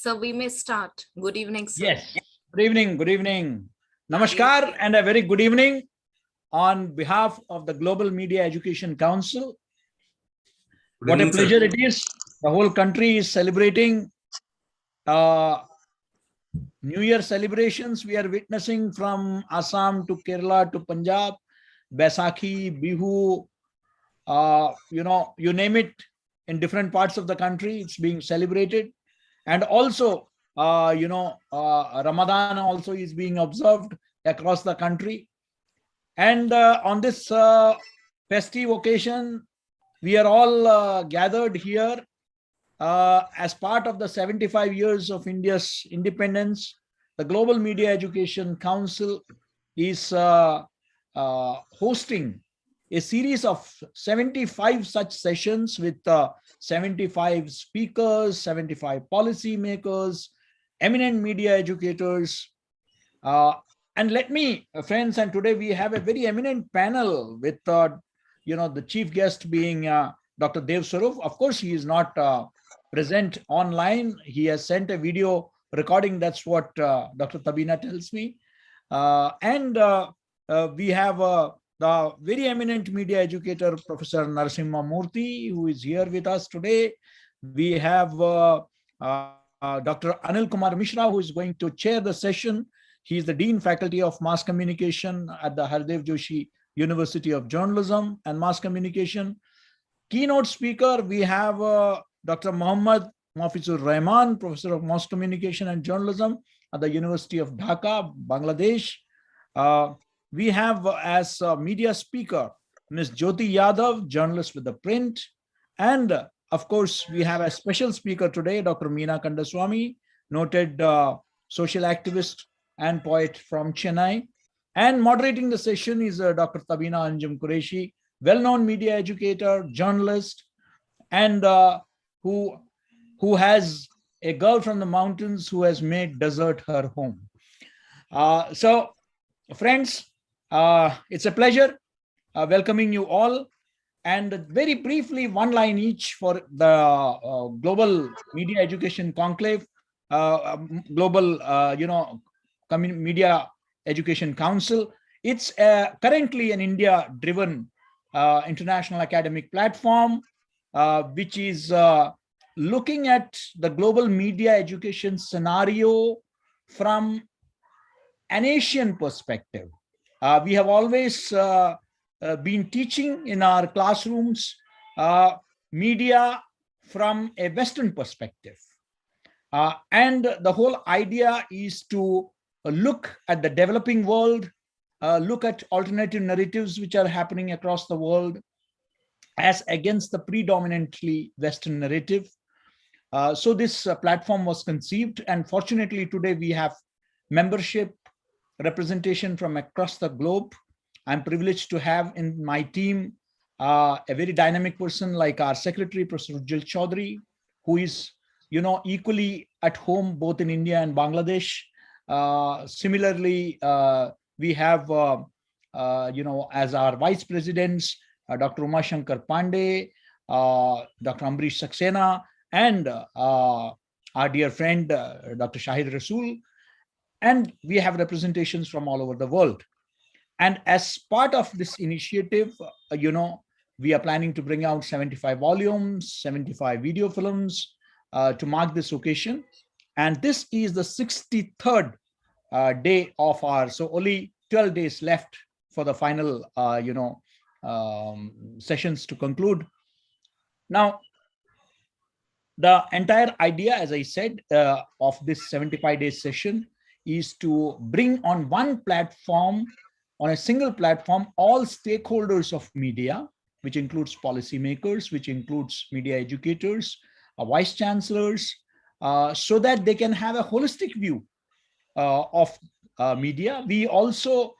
So we may start. Good evening, sir. Yes. Good evening. Good evening. Namaskar and a very good evening on behalf of the Global Media Education Council. What a pleasure it is. The whole country is celebrating New Year celebrations. We are witnessing from Assam to Kerala to Punjab, Baisakhi, Bihu, you name it, in different parts of the country, it's being celebrated. And also, Ramadan also is being observed across the country. And on this festive occasion, we are all gathered here as part of the 75 years of India's independence. The Global Media Education Council is hosting a series of 75 such sessions with 75 speakers, 75 policymakers, eminent media educators. And let me, friends, and today we have a very eminent panel with, the chief guest being Dr. Dev Swarup. Of course, he is not present online. He has sent a video recording. That's what Dr. Tabina tells me. We have the very eminent media educator, Professor Narasimha Murthy, who is here with us today. We have Dr. Anil Kumar Mishra, who is going to chair the session. He is the Dean Faculty of Mass Communication at the Hardev Joshi University of Journalism and Mass Communication. Keynote speaker, we have Dr. Muhammad Mafizur Rahman, Professor of Mass Communication and Journalism at the University of Dhaka, Bangladesh. We have as a media speaker, Ms. Jyoti Yadav, journalist with the print. And of course, we have a special speaker today, Dr. Meena Kandaswamy, noted social activist and poet from Chennai. And moderating the session is Dr. Tabina Anjum Qureshi, well-known media educator, journalist, and who has a girl from the mountains who has made desert her home. So, friends, it's a pleasure welcoming you all. And very briefly, one line each for the Global Media Education Conclave, Global, Media Education Council. It's currently an India-driven international academic platform, which is looking at the global media education scenario from an Asian perspective. We have always been teaching in our classrooms media from a Western perspective. And the whole idea is to look at the developing world, look at alternative narratives which are happening across the world as against the predominantly Western narrative. So this platform was conceived, and fortunately today we have membership representation from across the globe. I'm privileged to have in my team a very dynamic person like our secretary, Professor Ujjal Chaudhary, who is, equally at home both in India and Bangladesh. Similarly, we have, as our vice presidents, Dr. Uma Shankar Pandey, Dr. Ambrish Saxena, and our dear friend, Dr. Shahid Rasool. And we have representations from all over the world. And as part of this initiative, we are planning to bring out 75 volumes, 75 video films to mark this occasion. And this is the 63rd day of our, so only 12 days left for the final, sessions to conclude. Now, the entire idea, as I said, of this 75-day session is to bring on one platform, on a single platform, all stakeholders of media, which includes policymakers, which includes media educators, vice chancellors, so that they can have a holistic view of media. We also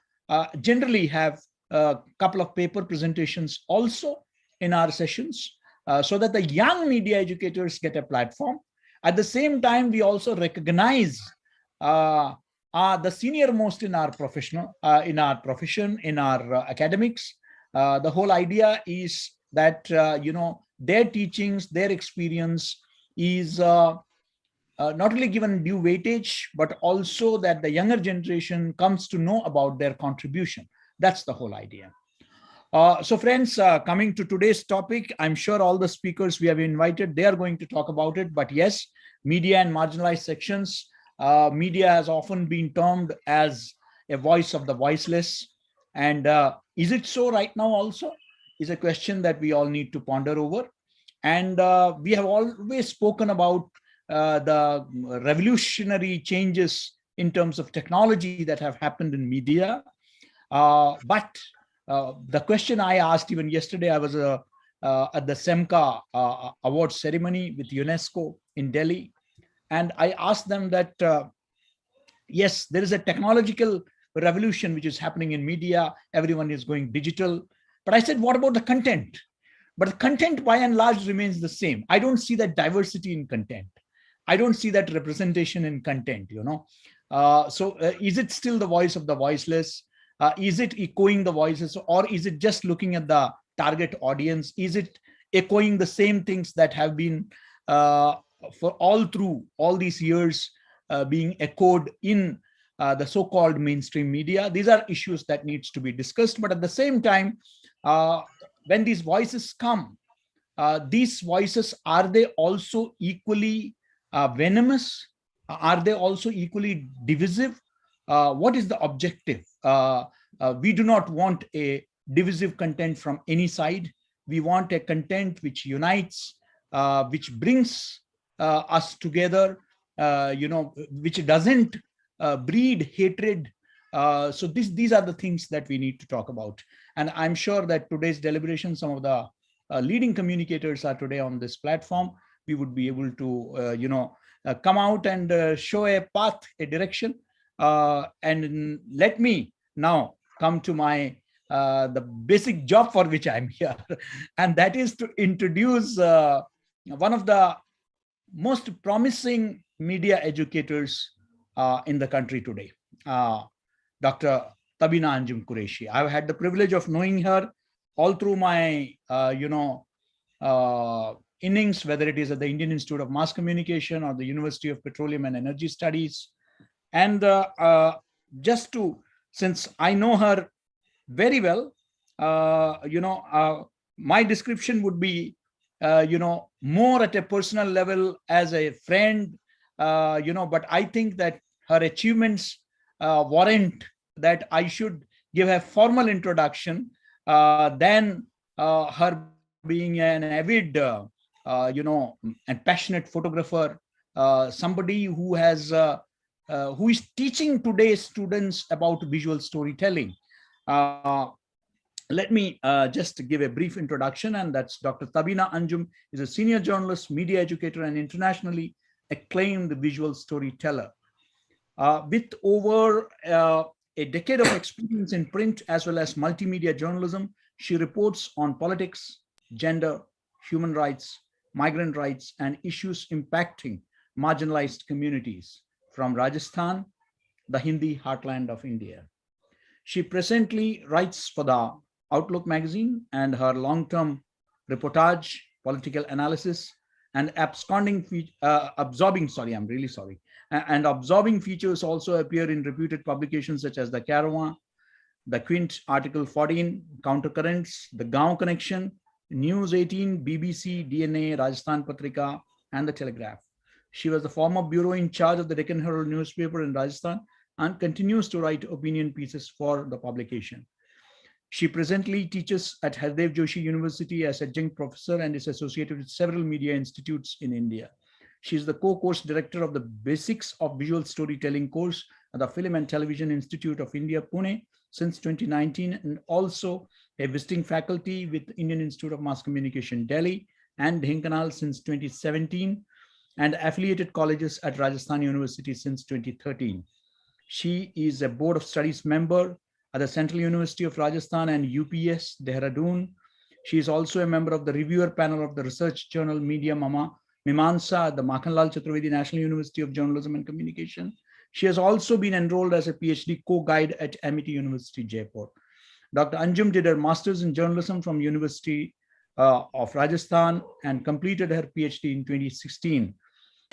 generally have a couple of paper presentations also in our sessions, so that the young media educators get a platform. At the same time, we also recognize the senior most in our profession, in our academics. The whole idea is that, their teachings, their experience is not only given due weightage, but also that the younger generation comes to know about their contribution. That's the whole idea. So friends, coming to today's topic, I'm sure all the speakers we have invited, they are going to talk about it. But yes, media and marginalized sections, media has often been termed as a voice of the voiceless. And is it so right now also? Is a question that we all need to ponder over. And we have always spoken about the revolutionary changes in terms of technology that have happened in media. But the question I asked even yesterday, I was at the SEMCA award ceremony with UNESCO in Delhi. And I asked them that, yes, there is a technological revolution which is happening in media. Everyone is going digital. But I said, what about the content? But the content by and large remains the same. I don't see that diversity in content. I don't see that representation in content, So is it still the voice of the voiceless? Is it echoing the voices, or is it just looking at the target audience? Is it echoing the same things that have been for all through all these years being echoed in the so-called mainstream media? These are issues that needs to be discussed. But at the same time, when these voices come, these voices, are they also equally venomous? Are they also equally divisive? What is the objective? We do not want a divisive content from any side. We want a content which unites, which brings us together, which doesn't breed hatred. So these are the things that we need to talk about. And I'm sure that today's deliberation, some of the leading communicators are today on this platform. We would be able to, come out and show a path, a direction. And let me now come to my the basic job for which I'm here, and that is to introduce one of the most promising media educators in the country today, Dr. Tabina Anjum Qureshi. I've had the privilege of knowing her all through my, innings, whether it is at the Indian Institute of Mass Communication or the University of Petroleum and Energy Studies. And since I know her very well, my description would be, more at a personal level as a friend, but I think that her achievements warrant that I should give a formal introduction than her being an avid, and passionate photographer, somebody who is teaching today's students about visual storytelling. Let me just give a brief introduction, and that's Dr. Tabina Anjum is a senior journalist, media educator, and internationally acclaimed visual storyteller. With over a decade of experience in print as well as multimedia journalism, she reports on politics, gender, human rights, migrant rights, and issues impacting marginalized communities from Rajasthan, the Hindi heartland of India. She presently writes for the Outlook magazine, and her long-term reportage, political analysis, and absorbing features also appear in reputed publications such as the Caravan, the Quint, Article 14, Countercurrents, the Gaon Connection, News 18, BBC, DNA, Rajasthan Patrika, and the Telegraph. She was the former bureau in charge of the Deccan Herald newspaper in Rajasthan and continues to write opinion pieces for the publication. She presently teaches at Hardev Joshi University as adjunct professor and is associated with several media institutes in India. She is the co-course director of the Basics of Visual Storytelling course at the Film and Television Institute of India, Pune, since 2019, and also a visiting faculty with Indian Institute of Mass Communication, Delhi, and Dhenkanal since 2017, and affiliated colleges at Rajasthan University since 2013. She is a Board of Studies member at the Central University of Rajasthan and UPS, Dehradun. She is also a member of the reviewer panel of the research journal Media Mimansa at the Makhanlal Chaturvedi National University of Journalism and Communication. She has also been enrolled as a PhD co-guide at Amity University, Jaipur. Dr. Anjum did her master's in journalism from University of Rajasthan and completed her PhD in 2016.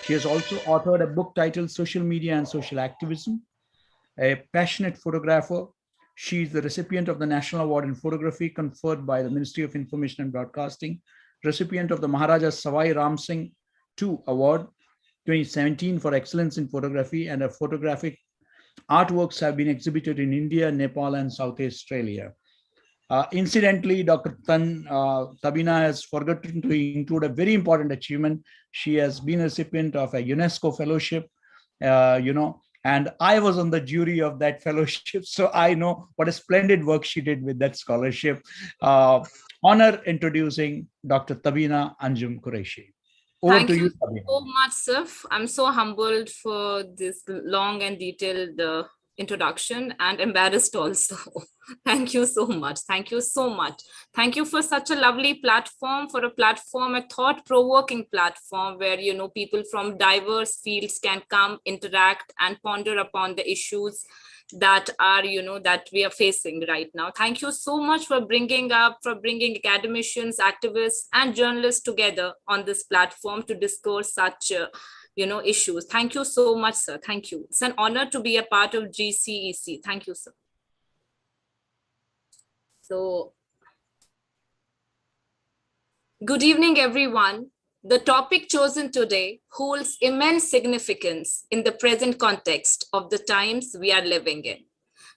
She has also authored a book titled Social Media and Social Activism. A passionate photographer, she is the recipient of the National Award in Photography conferred by the Ministry of Information and Broadcasting, recipient of the Maharaja Savai Ram Singh II Award 2017 for excellence in photography, and her photographic artworks have been exhibited in India, Nepal, and South Australia. Incidentally, Dr. Tabina has forgotten to include a very important achievement. She has been a recipient of a UNESCO fellowship, and I was on the jury of that fellowship, so I know what a splendid work she did with that scholarship. Honor introducing Dr. Tabina Anjum Qureshi. Thank you so much, sir. I'm so humbled for this long and detailed introduction, and embarrassed also. Thank you so much. Thank you so much. Thank you for such a lovely platform, a thought-provoking platform where, people from diverse fields can come, interact, and ponder upon the issues that are, that we are facing right now. Thank you so much for bringing academicians, activists, and journalists together on this platform to discuss such issues. Thank you so much, sir. Thank you. It's an honor to be a part of GCEC. Thank you, sir. So, good evening, everyone. The topic chosen today holds immense significance in the present context of the times we are living in.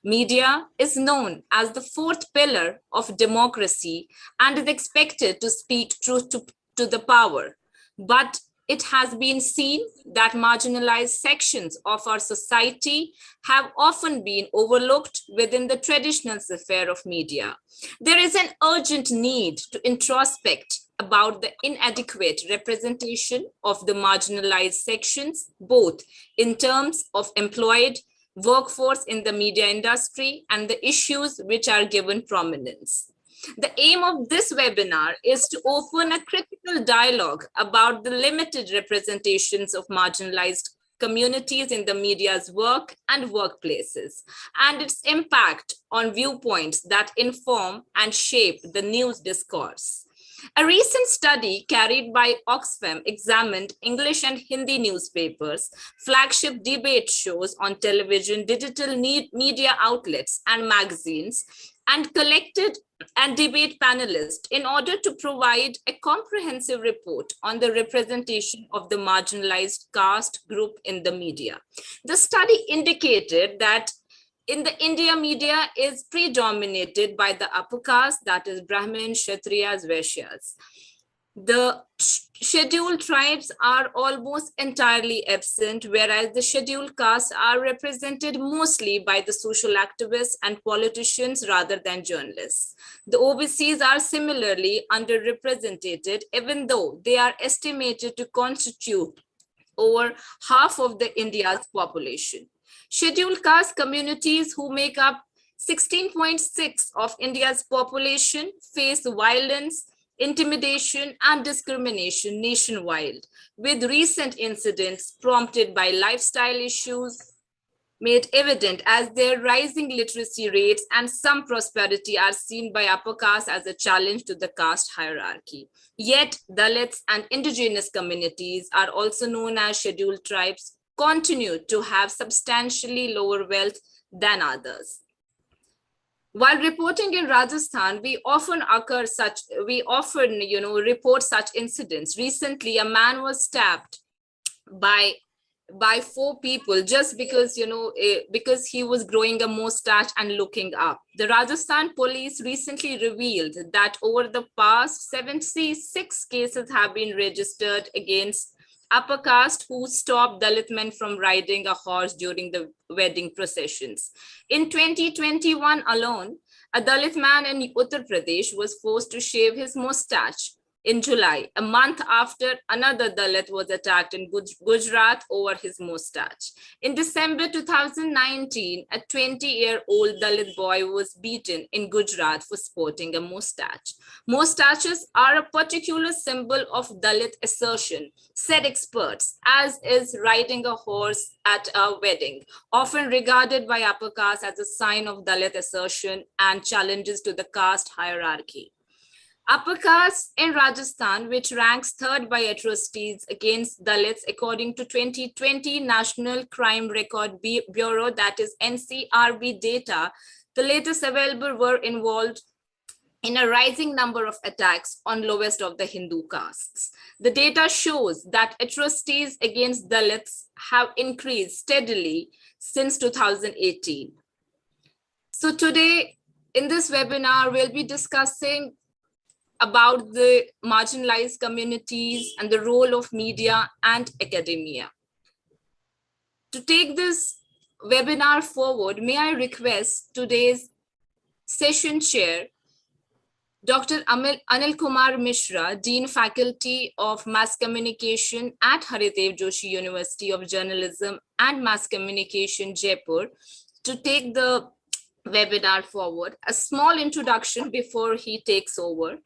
Media is known as the fourth pillar of democracy and is expected to speak truth to the power. But it has been seen that marginalized sections of our society have often been overlooked within the traditional sphere of media. There is an urgent need to introspect about the inadequate representation of the marginalized sections, both in terms of employed workforce in the media industry and the issues which are given prominence. The aim of this webinar is to open a critical dialogue about the limited representations of marginalized communities in the media's work and workplaces, and its impact on viewpoints that inform and shape the news discourse. A recent study carried by Oxfam examined English and Hindi newspapers, flagship debate shows on television, digital media outlets, and magazines, and collected and debate panelists in order to provide a comprehensive report on the representation of the marginalized caste group in the media. The study indicated that in the India, media is predominated by the upper caste, that is Brahmins, Kshatriyas, Vaishyas. The scheduled tribes are almost entirely absent, whereas the scheduled castes are represented mostly by the social activists and politicians rather than journalists. The OBCs are similarly underrepresented, even though they are estimated to constitute over half of the India's population. Scheduled caste communities, who make up 16.6% of India's population, face violence, intimidation, and discrimination nationwide, with recent incidents prompted by lifestyle issues made evident as their rising literacy rates and some prosperity are seen by upper caste as a challenge to the caste hierarchy. Yet, Dalits and indigenous communities, are also known as scheduled tribes, continue to have substantially lower wealth than others. While reporting in Rajasthan, we often report such incidents. Recently, a man was stabbed by 4 people just because because he was growing a mustache and looking up. The Rajasthan police recently revealed that over the past 76 cases have been registered against upper caste who stopped Dalit men from riding a horse during the wedding processions. In 2021 alone, a Dalit man in Uttar Pradesh was forced to shave his mustache in July, a month after another Dalit was attacked in Gujarat over his mustache. In December 2019, a 20-year-old Dalit boy was beaten in Gujarat for sporting a mustache. Mustaches are a particular symbol of Dalit assertion, said experts, as is riding a horse at a wedding, often regarded by upper caste as a sign of Dalit assertion and challenges to the caste hierarchy. Upper caste in Rajasthan, which ranks third by atrocities against Dalits according to 2020 National Crime Record Bureau, that is NCRB data, the latest available, were involved in a rising number of attacks on lowest of the Hindu castes. The data shows that atrocities against Dalits have increased steadily since 2018. So today in this webinar, we'll be discussing about the marginalized communities and the role of media and academia. To take this webinar forward, may I request today's session chair, Dr. Anil Kumar Mishra, Dean Faculty of Mass Communication at Haridev Joshi University of Journalism and Mass Communication, Jaipur, to take the webinar forward. A small introduction before he takes over.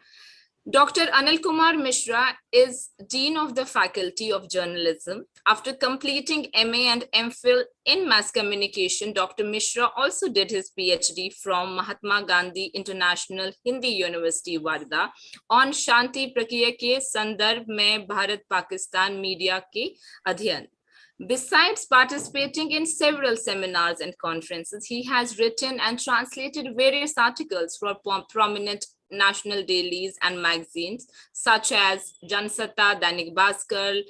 Dr. Anil Kumar Mishra is Dean of the Faculty of Journalism. After completing MA and MPhil in Mass Communication, Dr. Mishra also did his PhD from Mahatma Gandhi International Hindi University, Warda, on Shanti Prakriya के संदर्भ में Bharat Pakistan media के अध्ययन. Besides participating in several seminars and conferences, he has written and translated various articles for prominent national dailies and magazines such as Jansatta, Dainik Bhaskar,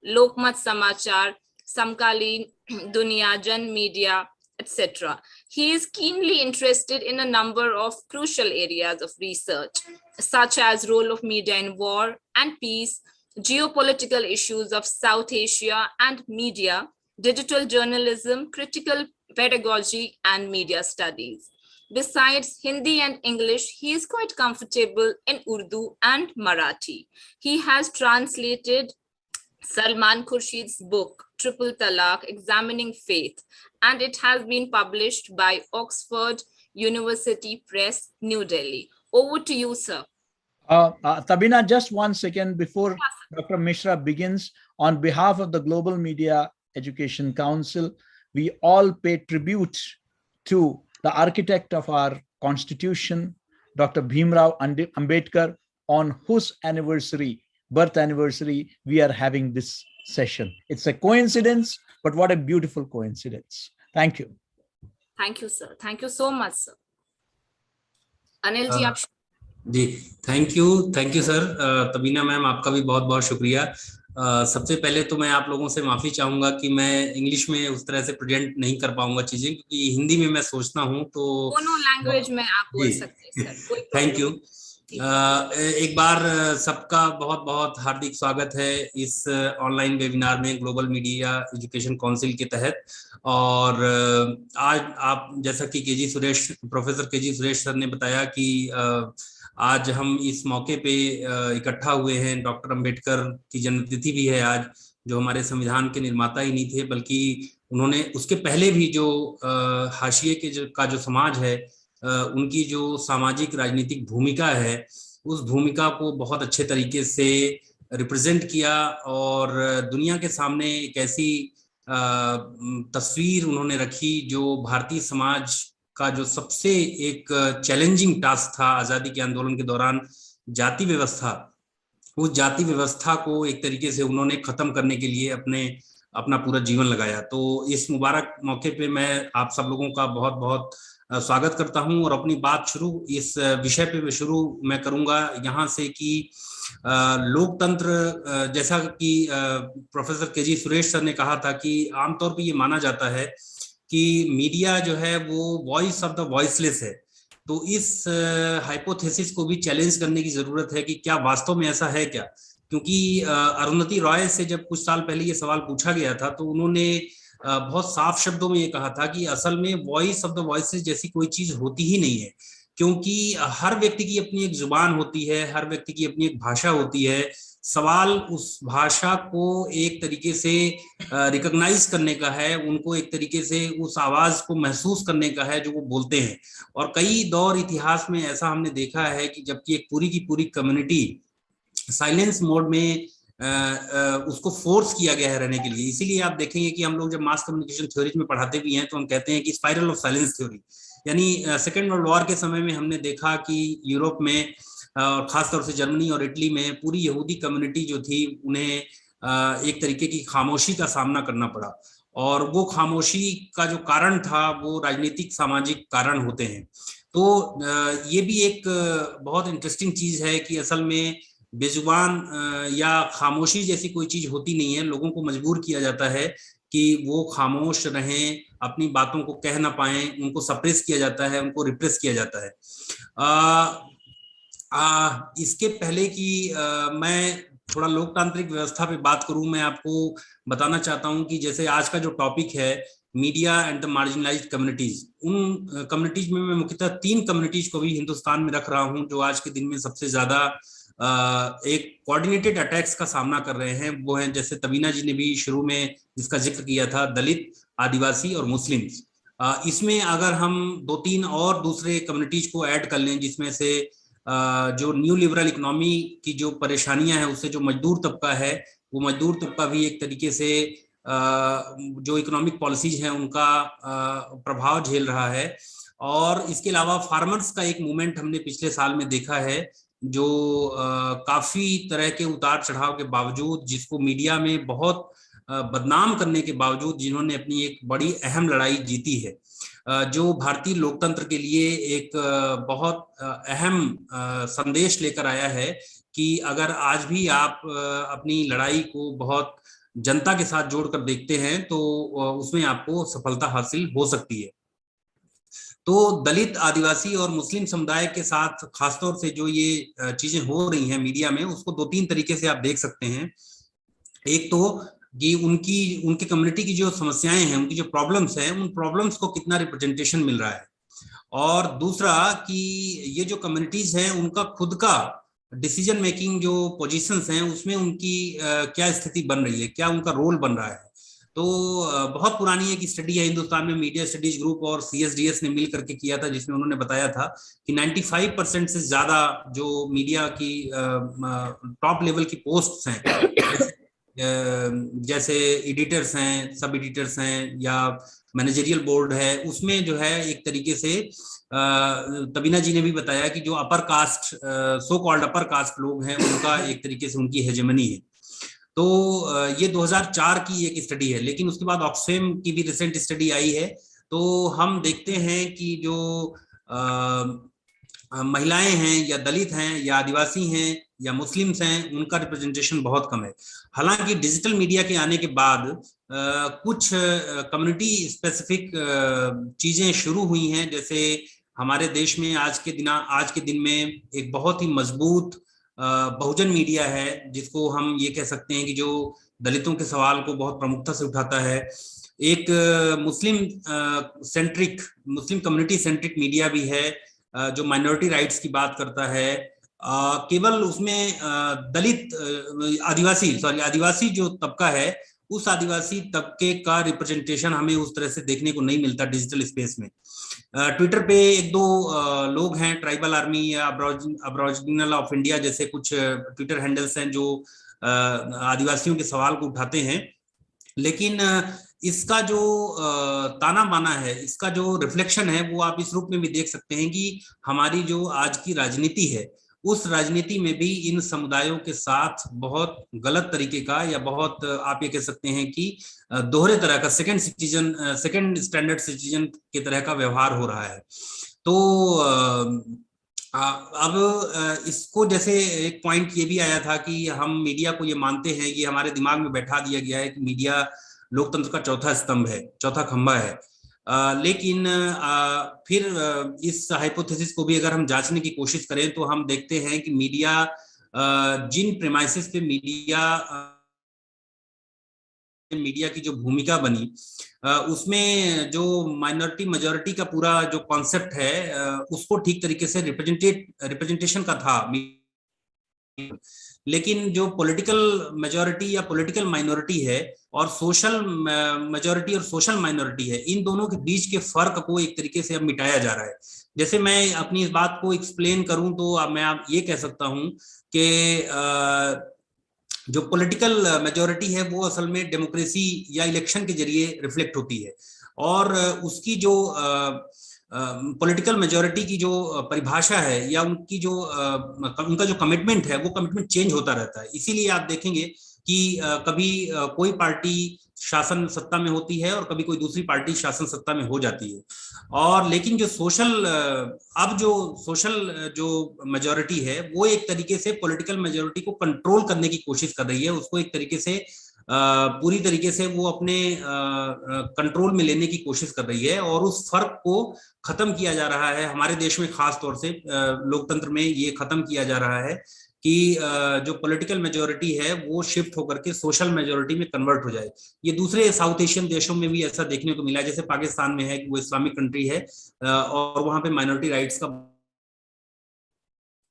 Lokmat Samachar, Samkaleen, Dunia, Jan Media, etc. He is keenly interested in a number of crucial areas of research, such as role of media in war and peace, geopolitical issues of South Asia and media, digital journalism, critical pedagogy, and media studies. Besides Hindi and English, he is quite comfortable in Urdu and Marathi. He has translated Salman Khurshid's book, Triple Talaq, Examining Faith, and it has been published by Oxford University Press, New Delhi. Over to you, sir. Tabina, just 1 second before Dr. Mishra begins. On behalf of the Global Media Education Council, we all pay tribute to the architect of our constitution, Dr. Bhimrao Ambedkar, on whose birth anniversary, we are having this session. It's a coincidence, but what a beautiful coincidence. Thank you. Thank you, sir. Thank you so much, sir. Anil ji, आप जी, thank you sir. तबीना ma'am, आपका भी बहुत बहुत शुक्रिया. सबसे पहले तो मैं आप लोगों से माफी चाहूंगा कि मैं इंग्लिश में उस तरह से प्रेजेंट नहीं कर पाऊंगा चीजें, क्योंकि हिंदी में मैं सोचता हूं तो दोनों लैंग्वेज में आप बोल सकते हैं सर. Thank you. एक बार सबका बहुत बहुत हार्दिक स्वागत है इस ऑनलाइन वेबिनार में ग्लोबल मीडिया एजुकेशन काउंसिल के तहत. और आज आप जैसा कि प्रोफेसर केजी सुरेश सर ने बताया कि आज हम इस मौके पे इकट्ठा हुए हैं. डॉक्टर अंबेडकर की जन्मतिथि भी है आज, जो हमारे संविधान के निर्माता ही नहीं थे, बल्कि उन्होंने उसके पहले भी जो हाशिए का जो समाज है, उनकी जो सामाजिक राजनीतिक भूमिका है, उस भूमिका को बहुत अच्छे तरीके से रिप्रेजेंट किया और दुनिया के सामने एक ऐसी तस्वीर उन्होंने रखी जो भारतीय समाज का जो सबसे एक चैलेंजिंग टास्क था आजादी के आंदोलन के दौरान, जाति व्यवस्था, उस जाति व्यवस्था को एक तरीके से उन्होंने खत्म करने के लिए अपना पूरा जीवन लगाया. तो इस मुबारक मौके पे मैं आप सब लोगों का बहुत बहुत स्वागत करता हूं और अपनी बात इस विषय पे शुरू मैं करूंगा यहाँ से कि लोकतंत्र, जैसा कि प्रोफेसर केजी सुरेश सर ने कहा था कि आमतौर पे ये माना जाता है कि मीडिया जो है वो वॉइस ऑफ द वॉइसलेस है. तो इस हाइपोथेसिस को भी चैलेंज करने की जरूरत है कि क्या वास्तव में ऐसा है क्या, क्योंकि अरुंधति रॉय से जब कुछ साल पहले ये सवाल पूछा गया था तो उन्होंने बहुत साफ शब्दों में ये कहा था कि असल में वॉइस ऑफ द वॉइसेस जैसी कोई चीज होती ही नहीं है, क्योंकि हर व्यक्ति की अपनी एक जुबान होती है, हर व्यक्ति की अपनी एक भाषा होती है. सवाल उस भाषा को एक तरीके से रिकॉग्नाइज करने का है, उनको एक तरीके से उस आवाज को महसूस करने का है जो वो बोलते हैं. और कई दौर इतिहास में ऐसा हमने देखा है कि जबकि एक पूरी की पूरी कम्युनिटी साइलेंस मोड में उसको फोर्स किया गया है रहने के लिए. इसीलिए आप देखेंगे कि हम लोग जब मास कम्युनिकेशन थ्योरीज में पढ़ाते भी हैं तो हम कहते हैं कि स्पाइरल ऑफ साइलेंस थ्योरी, यानी सेकेंड वर्ल्ड वॉर के समय में हमने देखा कि यूरोप में और खासतौर से जर्मनी और इटली में पूरी यहूदी कम्युनिटी जो थी उन्हें एक तरीके की खामोशी का सामना करना पड़ा, और वो खामोशी का जो कारण था वो राजनीतिक सामाजिक कारण होते हैं। तो ये भी एक बहुत इंटरेस्टिंग चीज है कि असल में बेजुबान या खामोशी जैसी कोई चीज होती नहीं है, लोगों को मजबूर किया जाता है कि वो खामोश रहें, अपनी बातों को कह ना पाए, उनको सप्रेस किया जाता है, उनको रिप्रेस किया जाता है। इसके पहले कि मैं थोड़ा लोकतांत्रिक व्यवस्था पे बात करूं, मैं आपको बताना चाहता हूं कि जैसे आज का जो टॉपिक है media and the marginalised communities, उन कम्युनिटीज में मैं मुख्यतः 3 कम्युनिटीज को भी हिंदुस्तान में रख रहा हूं जो आज के दिन में सबसे ज्यादा एक कोऑर्डिनेटेड अटैक्स का सामना कर रहे हैं। वो हैं, जैसे तबीना जी ने भी शुरू में जिसका जिक्र किया था, दलित, आदिवासी और मुस्लिम्स। इसमें अगर हम 2-3 और दूसरे कम्युनिटीज को ऐड कर लें, जिसमें से जो न्यू लिबरल इकोनॉमी की जो परेशानियां हैं उससे जो मजदूर तबका है, वो मजदूर तबका भी एक तरीके से जो इकोनॉमिक पॉलिसीज हैं उनका प्रभाव झेल रहा है। और इसके अलावा फार्मर्स का एक मूवमेंट हमने पिछले साल में देखा है जो काफी तरह के उतार चढ़ाव के बावजूद, जिसको मीडिया में बहुत बदनाम करने के बावजूद, जिन्होंने अपनी एक बड़ी अहम लड़ाई जीती है, जो भारतीय लोकतंत्र के लिए एक बहुत अहम संदेश लेकर आया है कि अगर आज भी आप अपनी लड़ाई को बहुत जनता के साथ जोड़कर देखते हैं तो उसमें आपको सफलता हासिल हो सकती है। तो दलित, आदिवासी और मुस्लिम समुदाय के साथ खासतौर से जो ये चीजें हो रही हैं मीडिया में, उसको 2-3 तरीके से आप देख सकते हैं। एक तो कि उनकी कम्युनिटी की जो समस्याएं हैं, उनकी जो प्रॉब्लम्स हैं, उन प्रॉब्लम्स को कितना रिप्रेजेंटेशन मिल रहा है, और दूसरा कि ये जो कम्युनिटीज हैं उनका खुद का डिसीजन मेकिंग जो पोजीशंस हैं उसमें उनकी क्या स्थिति बन रही है, क्या उनका रोल बन रहा है। तो बहुत पुरानी एक स्टडी है हिंदुस्तान में, मीडिया स्टडीज ग्रुप और CSDS ने मिल करके किया था, जिसमें उन्होंने बताया था कि 95% से ज्यादा जो मीडिया की टॉप लेवल की पोस्ट्स हैं, जैसे एडिटर्स हैं, सब एडिटर्स हैं या मैनेजरियल बोर्ड है, उसमें जो है एक तरीके से तबीना जी ने भी बताया कि जो upper caste, so called upper caste लोग हैं, उनका एक तरीके से उनकी हेजेमनी है। तो ये 2004 की एक स्टडी है, लेकिन उसके बाद ऑक्सफैम की भी रिसेंट स्टडी आई है। तो हम देखते हैं कि जो महिलाएं हैं या दलित हैं या आदिवासी हैं या मुस्लिम्स हैं, उनका रिप्रेजेंटेशन बहुत कम है। हालांकि डिजिटल मीडिया के आने के बाद कुछ कम्युनिटी स्पेसिफिक चीजें शुरू हुई हैं, जैसे हमारे देश में आज के दिन में एक बहुत ही मजबूत बहुजन मीडिया है, जिसको हम ये कह सकते हैं कि जो दलितों के सवाल को बहुत प्रमुखता से उठाता है। एक मुस्लिम कम्युनिटी सेंट्रिक मीडिया भी है, जो माइनॉरिटी राइट्स की बात करता है। केवल उसमें आदिवासी जो तबका है, उस आदिवासी तबके का रिप्रेजेंटेशन हमें उस तरह से देखने को नहीं मिलता डिजिटल स्पेस में। ट्विटर पे 1-2 लोग हैं, ट्राइबल आर्मी या अब्रोजिनल ऑफ इंडिया जैसे कुछ ट्विटर हैंडल्स हैं जो आदिवासियों के सवाल को उठाते हैं, लेकिन इसका जो ताना बाना है, इसका जो रिफ्लेक्शन है, वो आप इस रूप में भी देख सकते हैं कि हमारी जो आज की राजनीति है, उस राजनीति में भी इन समुदायों के साथ बहुत गलत तरीके का, या बहुत आप ये कह सकते हैं कि दोहरे तरह का सेकंड स्टैंडर्ड सिटीजन के तरह का व्यवहार हो रहा है। तो अब इसको जैसे एक पॉइंट ये भी आया था कि हम मीडिया को ये मानते हैं, ये हमारे दिमाग में बैठा दिया गया है कि मीडिया लोकतंत्र का चौथा स्तंभ है, चौथा खंभा है। लेकिन फिर इस हाइपोथेसिस को भी अगर हम जांचने की कोशिश करें तो हम देखते हैं कि मीडिया जिन प्रेमाइसिस पे मीडिया की जो भूमिका बनी, उसमें जो माइनॉरिटी मेजॉरिटी का पूरा जो कॉन्सेप्ट है, उसको ठीक तरीके से रिप्रेजेंटेशन का था। लेकिन जो पॉलिटिकल मेजॉरिटी या पॉलिटिकल माइनॉरिटी है और सोशल मेजॉरिटी और सोशल माइनॉरिटी है, इन दोनों के बीच के फर्क को एक तरीके से अब मिटाया जा रहा है। जैसे मैं अपनी इस बात को एक्सप्लेन करूं तो अब मैं आप ये कह सकता हूं कि जो पॉलिटिकल मेजॉरिटी है वो असल में डेमोक्रेसी या इलेक्शन के जरिए रिफ्लेक्ट होती है, और उसकी जो पॉलिटिकल मेजोरिटी की जो परिभाषा है या उनकी जो उनका जो कमिटमेंट है वो कमिटमेंट चेंज होता रहता है। इसीलिए आप देखेंगे कि कभी कोई पार्टी शासन सत्ता में होती है और कभी कोई दूसरी पार्टी शासन सत्ता में हो जाती है। और लेकिन जो सोशल जो मेजोरिटी है वो एक तरीके से पॉलिटिकल मेजोरिटी को कंट्रोल करने की कोशिश कर रही है, उसको एक तरीके से पूरी तरीके से वो अपने कंट्रोल में लेने की कोशिश कर रही है और उस फर्क को खत्म किया जा रहा है। हमारे देश में खास तौर से लोकतंत्र में ये खत्म किया जा रहा है कि जो पॉलिटिकल मेजोरिटी है वो शिफ्ट होकर के सोशल मेजोरिटी में कन्वर्ट हो जाए। ये दूसरे साउथ एशियन देशों में भी ऐसा देखने को मिला है, जैसे पाकिस्तान में है कि वो इस्लामिक कंट्री है और वहां पे माइनॉरिटी राइट्स का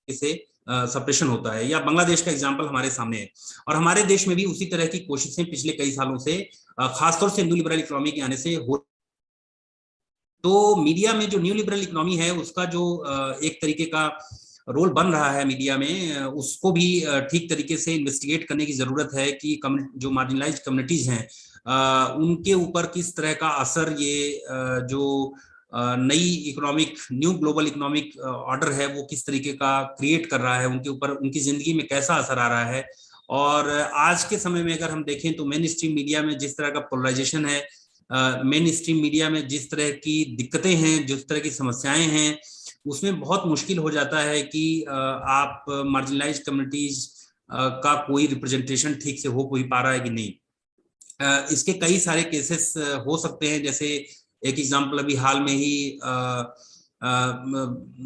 से सप्रेशन होता है, या बांग्लादेश का एग्जांपल हमारे सामने है। और हमारे देश में भी उसी तरह की कोशिशें पिछले कई सालों से खासतौर से न्यू लिबरल इकोनॉमी के आने से हो। तो मीडिया में जो न्यू लिबरल इकोनॉमी है उसका जो एक तरीके का रोल बन रहा है मीडिया में, उसको भी ठीक तरीके से इन्वेस्टिगेट करने की जरूरत है कि जो मार्जिनलाइज कम्युनिटीज हैं उनके ऊपर किस तरह का असर ये जो नई economic new global economic order है वो किस तरीके का क्रिएट कर रहा है, उनके ऊपर उनकी जिंदगी में कैसा असर आ रहा है। और आज के समय में अगर हम देखें तो मेन स्ट्रीम मीडिया में जिस तरह का पोलराइजेशन है, मेन स्ट्रीम मीडिया में जिस तरह की दिक्कतें हैं, जिस तरह की समस्याएं हैं, उसमें बहुत मुश्किल हो जाता है कि आप मार्जिनलाइज कम्युनिटीज का कोई रिप्रेजेंटेशन ठीक से हो पा रहा है कि नहीं। इसके कई सारे केसेस हो सकते हैं, जैसे एक एग्जाम्पल अभी हाल में ही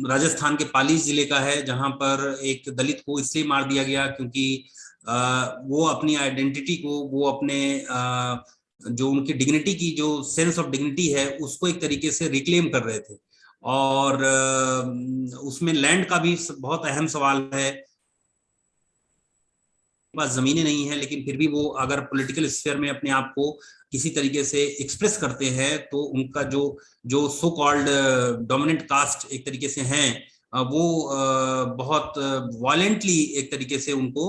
राजस्थान के पाली जिले का है, जहां पर एक दलित को इसलिए मार दिया गया क्योंकि वो अपनी आइडेंटिटी को, वो अपने जो उनकी डिग्निटी की जो सेंस ऑफ डिग्निटी है उसको एक तरीके से रिक्लेम कर रहे थे। और उसमें लैंड का भी बहुत अहम सवाल है, पास जमीनें नहीं है लेकिन फिर भी वो अगर पॉलिटिकल स्फीयर में अपने आप को किसी तरीके से एक्सप्रेस करते हैं तो उनका जो सो कॉल्ड डोमिनेंट कास्ट एक तरीके से हैं वो बहुत वायलेंटली एक तरीके से उनको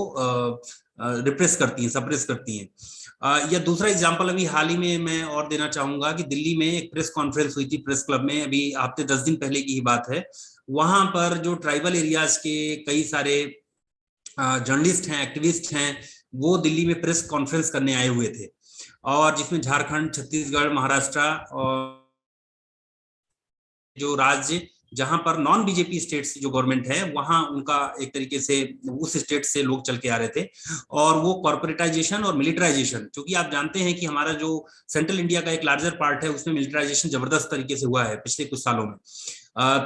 रिप्रेस करती हैं, सप्रेस करती हैं। या दूसरा एग्जांपल अभी हाल ही में मैं और देना चाहूंगा कि दिल्ली में एक प्रेस कॉन्फ्रेंस हुई थी प्रेस क्लब में, अभी हफ्ते 10 दिन पहले की ही बात है। वहां पर जो ट्राइबल एरियाज के कई सारे जर्नलिस्ट हैं, एक्टिविस्ट हैं, वो दिल्ली में प्रेस कॉन्फ्रेंस करने आए हुए थे, और जिसमें झारखंड, छत्तीसगढ़, महाराष्ट्र और जो राज्य जहां पर नॉन बीजेपी स्टेट्स जो गवर्नमेंट है वहां उनका एक तरीके से उस स्टेट से लोग चल के आ रहे थे। और वो कॉर्पोरेटाइजेशन और मिलिटराइजेशन, क्योंकि आप जानते हैं कि हमारा जो सेंट्रल इंडिया का एक लार्जर पार्ट है उसमें मिलिटराइजेशन जबरदस्त तरीके से हुआ है पिछले कुछ सालों में,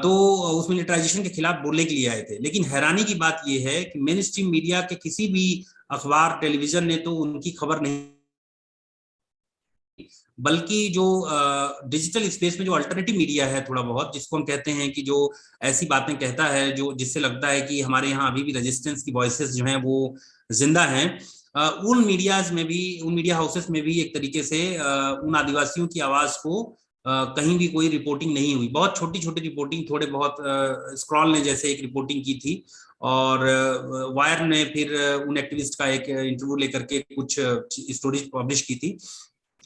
तो उस मिलिटराइजेशन के खिलाफ बोलने के लिए आए थे। लेकिन हैरानी की बात यह है कि मेन स्ट्रीम मीडिया के किसी भी अखबार, टेलीविजन ने तो उनकी खबर नहीं, बल्कि जो डिजिटल स्पेस में जो अल्टरनेटिव मीडिया है थोड़ा बहुत, जिसको हम कहते हैं कि जो ऐसी बातें कहता है जो जिससे लगता है कि हमारे यहाँ अभी भी रेजिस्टेंस की वॉइसेस जो हैं वो जिंदा हैं, उन मीडियाज में भी, उन मीडिया हाउसेस में भी एक तरीके से उन आदिवासियों की आवाज को कहीं भी कोई रिपोर्टिंग नहीं हुई। बहुत छोटी छोटी रिपोर्टिंग, थोड़े बहुत स्क्रॉल ने जैसे एक रिपोर्टिंग की थी, और वायर ने फिर उन एक्टिविस्ट का एक इंटरव्यू लेकर के कुछ स्टोरीज पब्लिश की थी,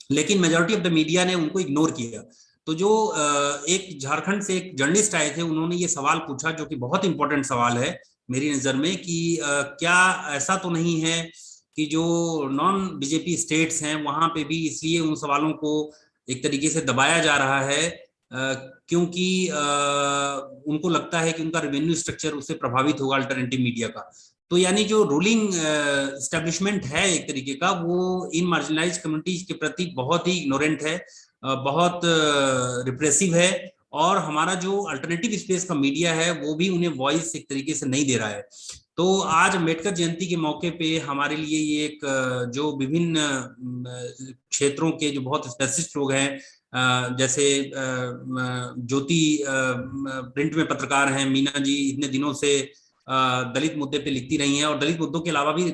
लेकिन मेजॉरिटी ऑफ द मीडिया ने उनको इग्नोर किया। तो जो एक झारखंड से एक जर्नलिस्ट आए थे, उन्होंने ये सवाल पूछा जो कि बहुत इंपॉर्टेंट सवाल है मेरी नजर में, कि क्या ऐसा तो नहीं है कि जो नॉन बीजेपी स्टेट्स हैं वहां पे भी इसलिए उन सवालों को एक तरीके से दबाया जा रहा है क्योंकि उनको लगता है कि उनका रेवेन्यू स्ट्रक्चर उससे प्रभावित होगा अल्टरनेटिव मीडिया का। तो यानी जो रूलिंग एस्टेब्लिशमेंट है एक तरीके का, वो इन मार्जिनलाइज्ड कम्युनिटीज के प्रति बहुत ही इग्नोरेंट है, बहुत रिप्रेसिव है, और हमारा जो अल्टरनेटिव स्पेस का मीडिया है वो भी उन्हें वॉइस एक तरीके से नहीं दे रहा है। तो आज अम्बेडकर जयंती के मौके पे हमारे लिए ये एक जो विभिन्न क्षेत्रों के जो बहुत स्पेसिस्ट लोग हैं, जैसे ज्योति प्रिंट में पत्रकार हैं, मीना जी इतने दिनों से दलित मुद्दे पे लिखती रही हैं, और दलित मुद्दों के अलावा भी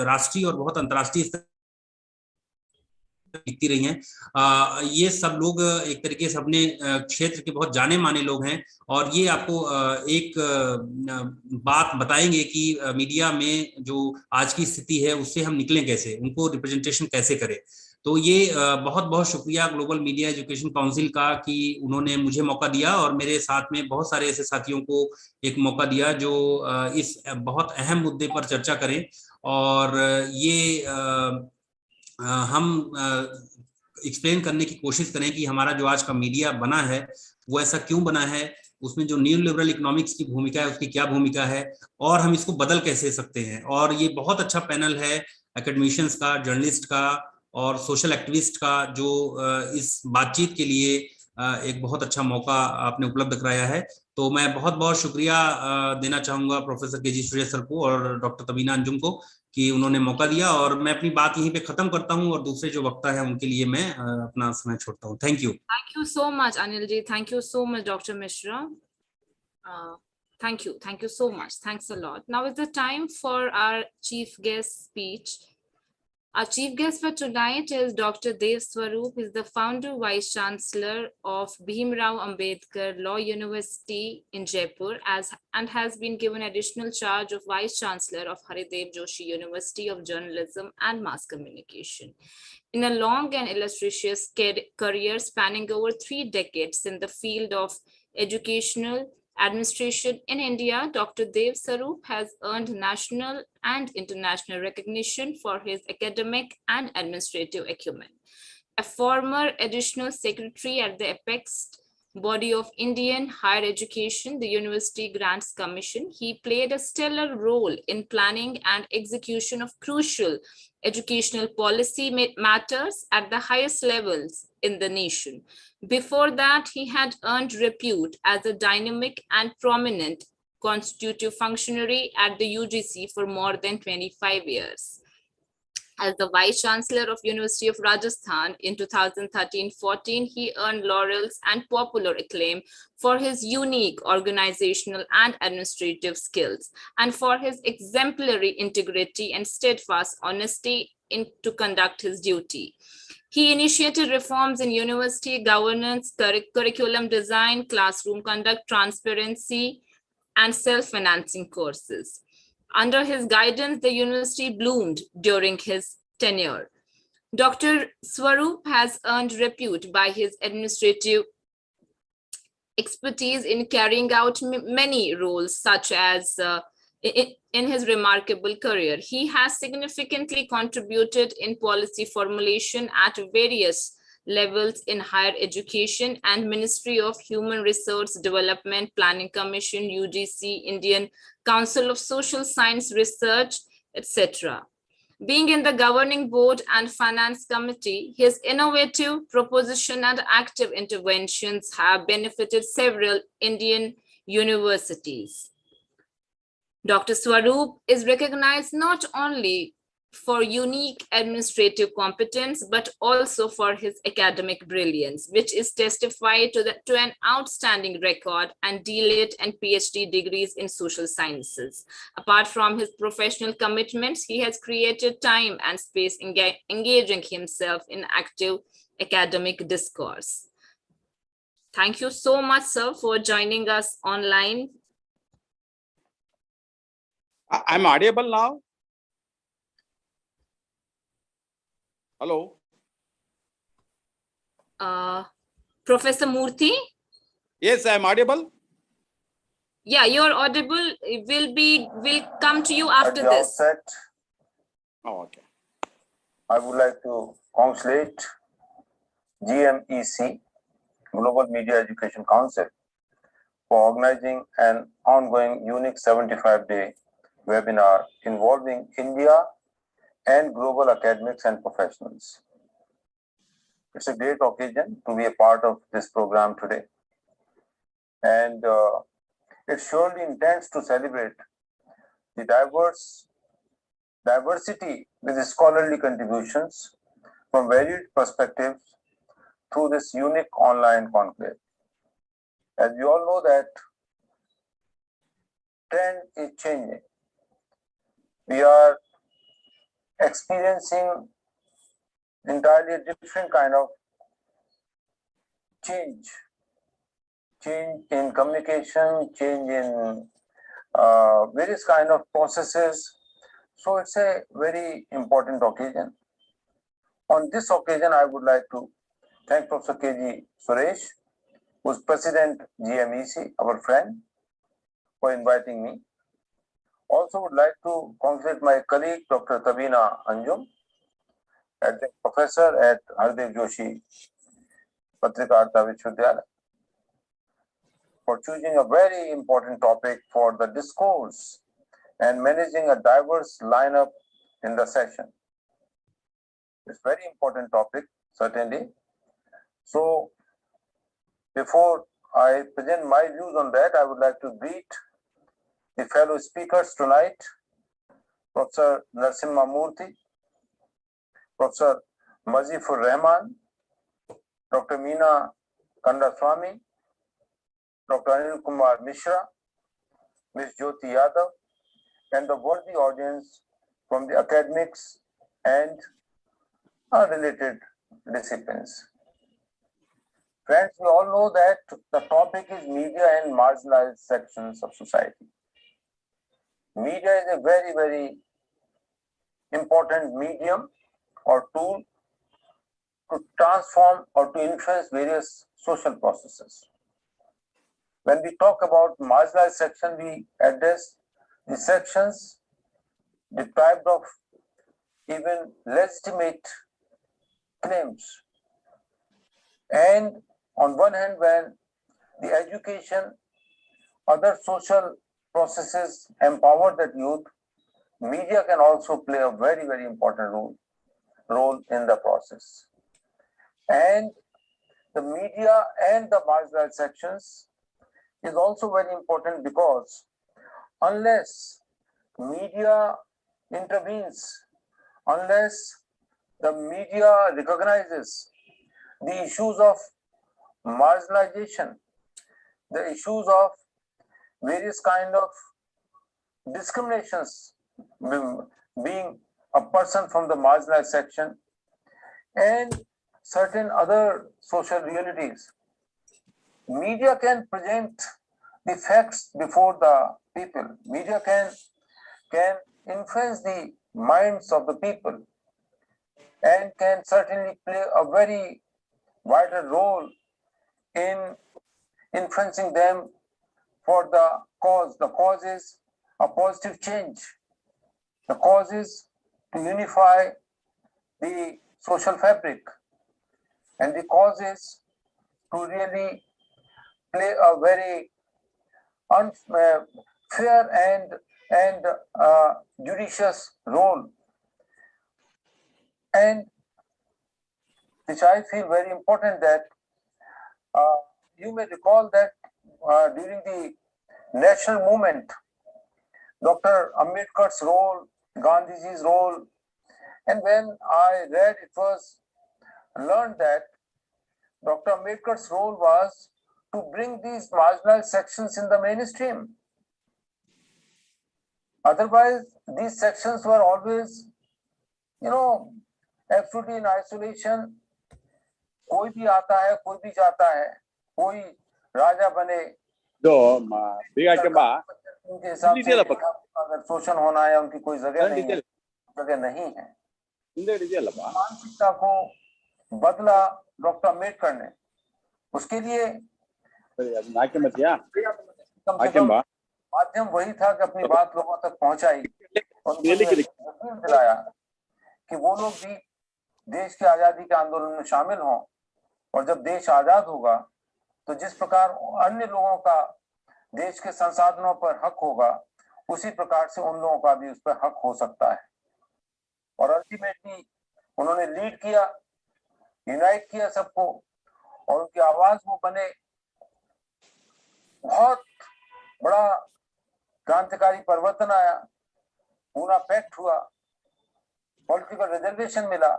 राष्ट्रीय और बहुत अंतर्राष्ट्रीय स्तर लिखती रही हैं। ये सब लोग एक तरीके से अपने क्षेत्र के बहुत जाने माने लोग हैं और ये आपको एक बात बताएंगे कि मीडिया में जो आज की स्थिति है उससे हम निकलें कैसे, उनको रिप्रेजेंटेशन कैसे करें। तो ये बहुत बहुत शुक्रिया ग्लोबल मीडिया एजुकेशन काउंसिल का कि उन्होंने मुझे मौका दिया और मेरे साथ में बहुत सारे ऐसे साथियों को एक मौका दिया जो इस बहुत अहम मुद्दे पर चर्चा करें। और ये हम एक्सप्लेन करने की कोशिश करें कि हमारा जो आज का मीडिया बना है वो ऐसा क्यों बना है, उसमें जो न्यू लिबरल इकोनॉमिक्स की भूमिका है उसकी क्या भूमिका है और हम इसको बदल कैसे सकते हैं। और ये बहुत अच्छा पैनल है एकेडमिशियंस का, जर्नलिस्ट का और सोशल एक्टिविस्ट का, जो इस बातचीत के लिए एक बहुत अच्छा मौका आपने उपलब्ध कराया है। तो मैं बहुत बहुत शुक्रिया देना चाहूंगा प्रोफेसर केजी सुरेश सर को और डॉक्टर तबीना अंजुम को कि उन्होंने मौका दिया। और मैं अपनी बात यहीं पे खत्म करता हूं और दूसरे जो वक्ता है उनके लिए मैं अपना समय छोड़ता हूं। Thank you. Thank you so much, Anil ji. Thank you so much, Dr. Mishra. Thank you. Thank you so much. Thanks a lot. Now is the time for our chief guest speech. Our chief guest for tonight is Dr. Dev Swaroop. He is the founder, Vice Chancellor of Bhimrao Ambedkar Law University in Jaipur and has been given additional charge of Vice Chancellor of Haridev Joshi University of Journalism and Mass Communication. In a long and illustrious career spanning over 3 decades in the field of educational administration in India, Dr. Dev Swaroop has earned national and international recognition for his academic and administrative acumen. A former additional secretary at the apex body of Indian higher education, the University Grants Commission, he played a stellar role in planning and execution of crucial educational policy matters at the highest levels in the nation. Before that, he had earned repute as a dynamic and prominent constitutive functionary at the UGC for more than 25 years. As the Vice Chancellor of University of Rajasthan in 2013-14, he earned laurels and popular acclaim for his unique organizational and administrative skills and for his exemplary integrity and steadfast honesty to conduct his duty. He initiated reforms in university governance, curriculum design, classroom conduct, transparency, and self-financing courses. Under his guidance, the university bloomed during his tenure. Dr. Swaroop has earned repute by his administrative expertise in carrying out many roles, such as in his remarkable career. He has significantly contributed in policy formulation at various levels in higher education and Ministry of Human Resource Development, Planning Commission, UGC, Indian Council of Social Science Research, etc. Being in the governing board and finance committee, his innovative proposition and active interventions have benefited several Indian universities. Dr. Swaroop is recognized not only for unique administrative competence, but also for his academic brilliance, which is testified to an outstanding record and DLit and PhD degrees in social sciences. Apart from his professional commitments, he has created time and space engaging himself in active academic discourse. Thank you so much, sir, for joining us online. I'm audible now? Hello? Professor Murthy? Yes, I'm audible. Yeah, you're audible. Will come to you after this. Outset, Okay. I would like to congratulate GMEC, Global Media Education Council, for organizing an ongoing unique 75-day webinar involving India and global academics and professionals. It's a great occasion to be a part of this program today. And it surely intends to celebrate the diversity with scholarly contributions from varied perspectives through this unique online conclave. As we all know that trend is changing. We are experiencing entirely a different kind of change in communication, change in various kind of processes. So it's a very important occasion. On this occasion, I would like to thank Professor K.G. Suresh, who is President GMEC, our friend, for inviting me. Also would like to congratulate my colleague, Dr. Tabina Anjum, Professor at Hardev Joshi Patrikarta Vishwavidyalaya, for choosing a very important topic for the discourse and managing a diverse lineup in the session. It's a very important topic, certainly. So, before I present my views on that, I would like to greet the fellow speakers tonight, Professor Narasimha Murthy, Professor Mazifur Rahman, Dr. Meena Kandaswamy, Dr. Anil Kumar Mishra, Ms. Jyoti Yadav, and the worthy audience from the academics and related disciplines. Friends, we all know that the topic is media and marginalized sections of society. Media is a very, very important medium or tool to transform or to influence various social processes. When we talk about marginalized section, we address the sections deprived of even legitimate claims. And on one hand, when the education, other social processes empower that youth, media can also play a very, very important role in the process. And the media and the marginalized sections is also very important because unless media intervenes, unless the media recognizes the issues of marginalization, the issues of various kind of discriminations, being a person from the marginalized section and certain other social realities, media can present the facts before the people. Media can influence the minds of the people and can certainly play a very vital role in influencing them for the cause. The cause is a positive change. The cause is to unify the social fabric. And the cause is to really play a very fair and judicious role. And which I feel very important that you may recall that during the national movement, Dr. Ambedkar's role, Gandhiji's role, and when I read, it was learned that Dr. Ambedkar's role was to bring these marginalized sections in the mainstream. Otherwise, these sections were always, absolutely in isolation. कोई भी आता है, कोई भी जाता है, कोई राजा बने, उनके हिसाब से अगर शोषण होना है, उनकी कोई जगह नहीं है। मानसिकता को बदला डॉक्टर अम्बेडकर ने, उसके लिए माध्यम वही था कि अपनी बात लोगों तक पहुंचाई और दिलाया कि वो लोग भी देश की आजादी के आंदोलन में शामिल हों, और जब देश आजाद होगा तो जिस प्रकार अन्य लोगों का देश के संसाधनों पर हक होगा, उसी प्रकार से उन लोगों का भी उस पर हक हो सकता है। और अल्टीमेटली उन्होंने लीड किया, यूनाइट किया सबको, और उनकी आवाज वो बने। बहुत बड़ा क्रांतिकारी परिवर्तन आया, पूरा पैक्ट हुआ, पॉलिटिकल रिजर्वेशन मिला,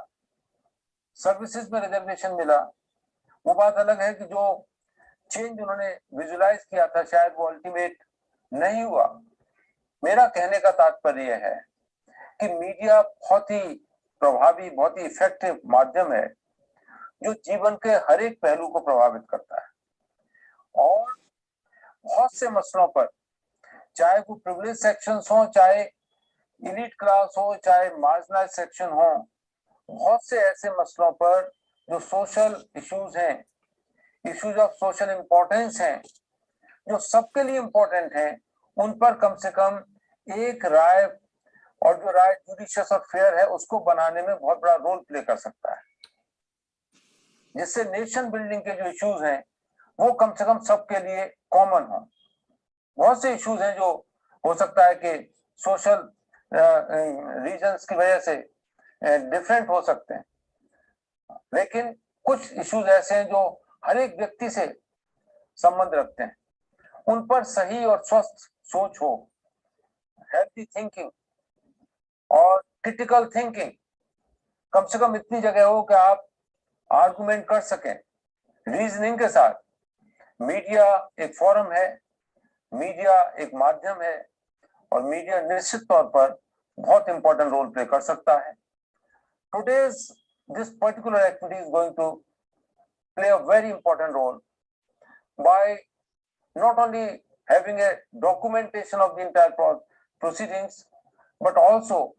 सर्विसेज में रिजर्वेशन मिला। वो बात अलग है कि जो चेंज उन्होंने विजुलाइज किया था शायद वो अल्टीमेट नहीं हुआ। मेरा कहने का तात्पर्य है कि मीडिया बहुत ही प्रभावी, बहुत ही इफेक्टिव माध्यम है जो जीवन के हर एक पहलू को प्रभावित करता है और बहुत से मसलों पर, चाहे वो प्रिविलेज सेक्शंस हो, चाहे एलीट क्लास हो, चाहे मार्जिनलाइज्ड सेक्शन हो, बहुत से ऐसे मसलों पर जो सोशल इश्यूज हैं, इश्यूज ऑफ सोशल इंपॉर्टेंस हैं, जो सबके लिए इंपॉर्टेंट हैं, उन पर कम से कम एक राय, और जो राय जुडिशियस और फेयर है, उसको बनाने में बहुत बड़ा रोल प्ले कर सकता है, जिससे नेशन बिल्डिंग के जो इश्यूज हैं वो कम से कम सबके लिए कॉमन हो। बहुत से इश्यूज हैं जो हो सकता है कि सोशल रीजंस की वजह से डिफरेंट हो सकते हैं, लेकिन कुछ इश्यूज ऐसे हैं जो हर एक व्यक्ति से संबंध रखते हैं, उन पर सही और स्वस्थ सोच हो, हेल्थी थिंकिंग और क्रिटिकल थिंकिंग, कम से कम इतनी जगह हो कि आप आर्गुमेंट कर सकें रीजनिंग के साथ। मीडिया एक फोरम है, मीडिया एक माध्यम है और मीडिया निश्चित तौर पर बहुत इंपॉर्टेंट रोल प्ले कर सकता है। Today's this particular activity is going to play a very important role by not only having a documentation of the entire proceedings, but also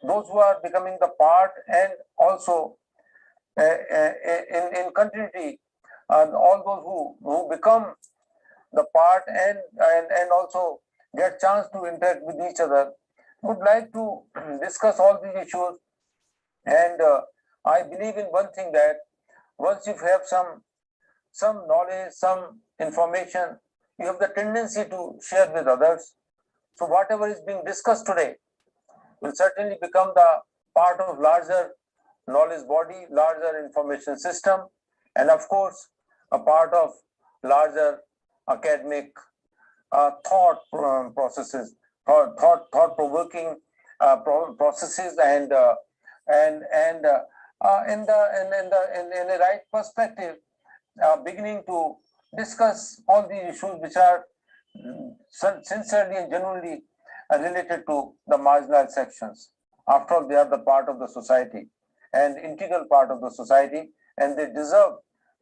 those who are becoming the part and also in continuity, all those who become the part and also get chance to interact with each other would like to discuss all these issues. And I believe in one thing, that once you have some knowledge, some information, you have the tendency to share with others. So whatever is being discussed today will certainly become the part of larger knowledge body, larger information system, and of course, a part of larger academic thought processes, thought-provoking processes, and in the right perspective, beginning to discuss all the issues which are sincerely and genuinely related to the marginalized sections. After all, they are the part of the society and integral part of the society, and they deserve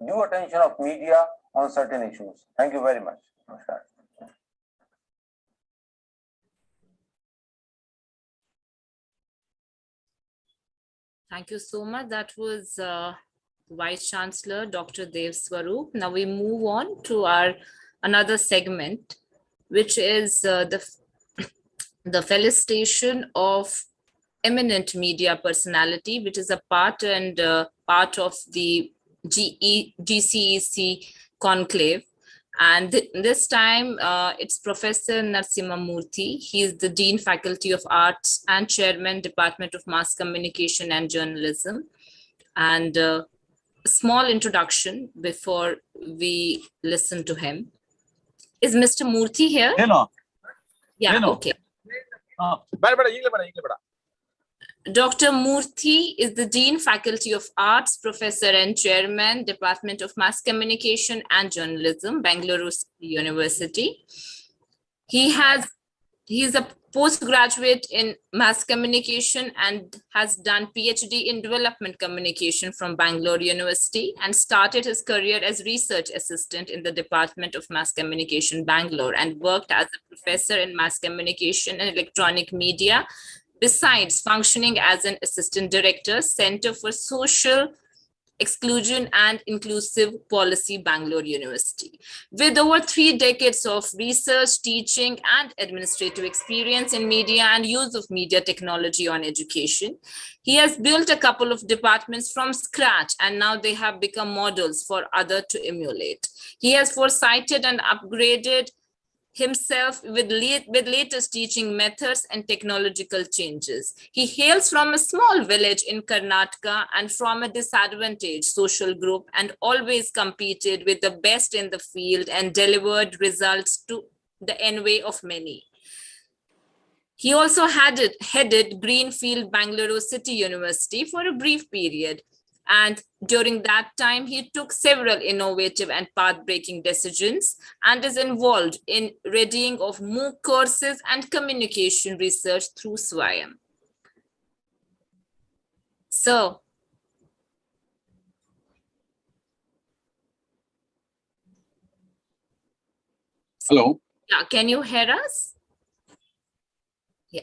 due attention of media on certain issues. Thank you very much. Namaskar. Thank you so much. That was Vice Chancellor Dr. Dev Swaroop. Now we move on to our another segment, which is the felicitation of eminent media personality, which is a part of the GCEC conclave. And this time it's Professor Narasimha Murthy. He is the Dean Faculty of Arts and Chairman, Department of Mass Communication and Journalism. And a small introduction before we listen to him. Is Mr. Murthy here? Hello. Yeah, Hello. okay. Bada. Dr. Murthy is the Dean Faculty of Arts, Professor and Chairman, Department of Mass Communication and Journalism, Bangalore University. He is a postgraduate in Mass Communication and has done PhD in Development Communication from Bangalore University, and started his career as research assistant in the Department of Mass Communication, Bangalore, and worked as a professor in Mass Communication and Electronic Media, besides functioning as an assistant director, Center for Social Exclusion and Inclusive Policy, Bangalore University. With over 3 decades of research, teaching, and administrative experience in media and use of media technology on education, he has built a couple of departments from scratch, and now they have become models for others to emulate. He has foresighted and upgraded himself with latest teaching methods and technological changes. He hails from a small village in Karnataka and from a disadvantaged social group, and always competed with the best in the field and delivered results to the envy of many. He also headed Greenfield Bangalore City University for a brief period. And during that time, he took several innovative and path-breaking decisions and is involved in readying of MOOC courses and communication research through SWAYAM. Sir. Hello. Yeah, can you hear us? Yeah.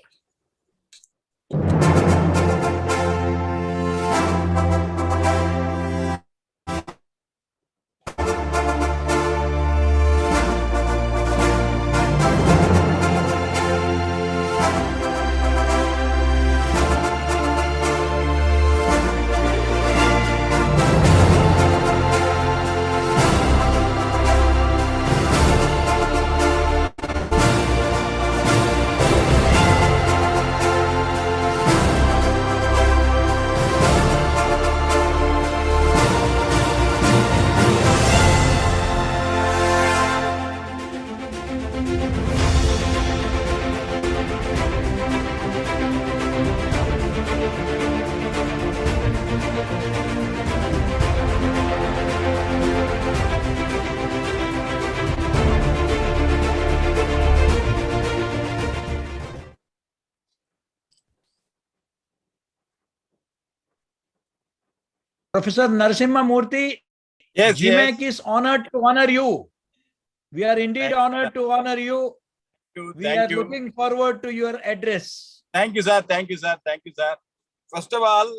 Professor Narasimha Murthy, Yes, GMAC yes. is honored to honor you. We are indeed Thank honored to honor you. you. We are Thank you. looking forward to your address. Thank you, sir. Thank you, sir. Thank you, sir. First of all,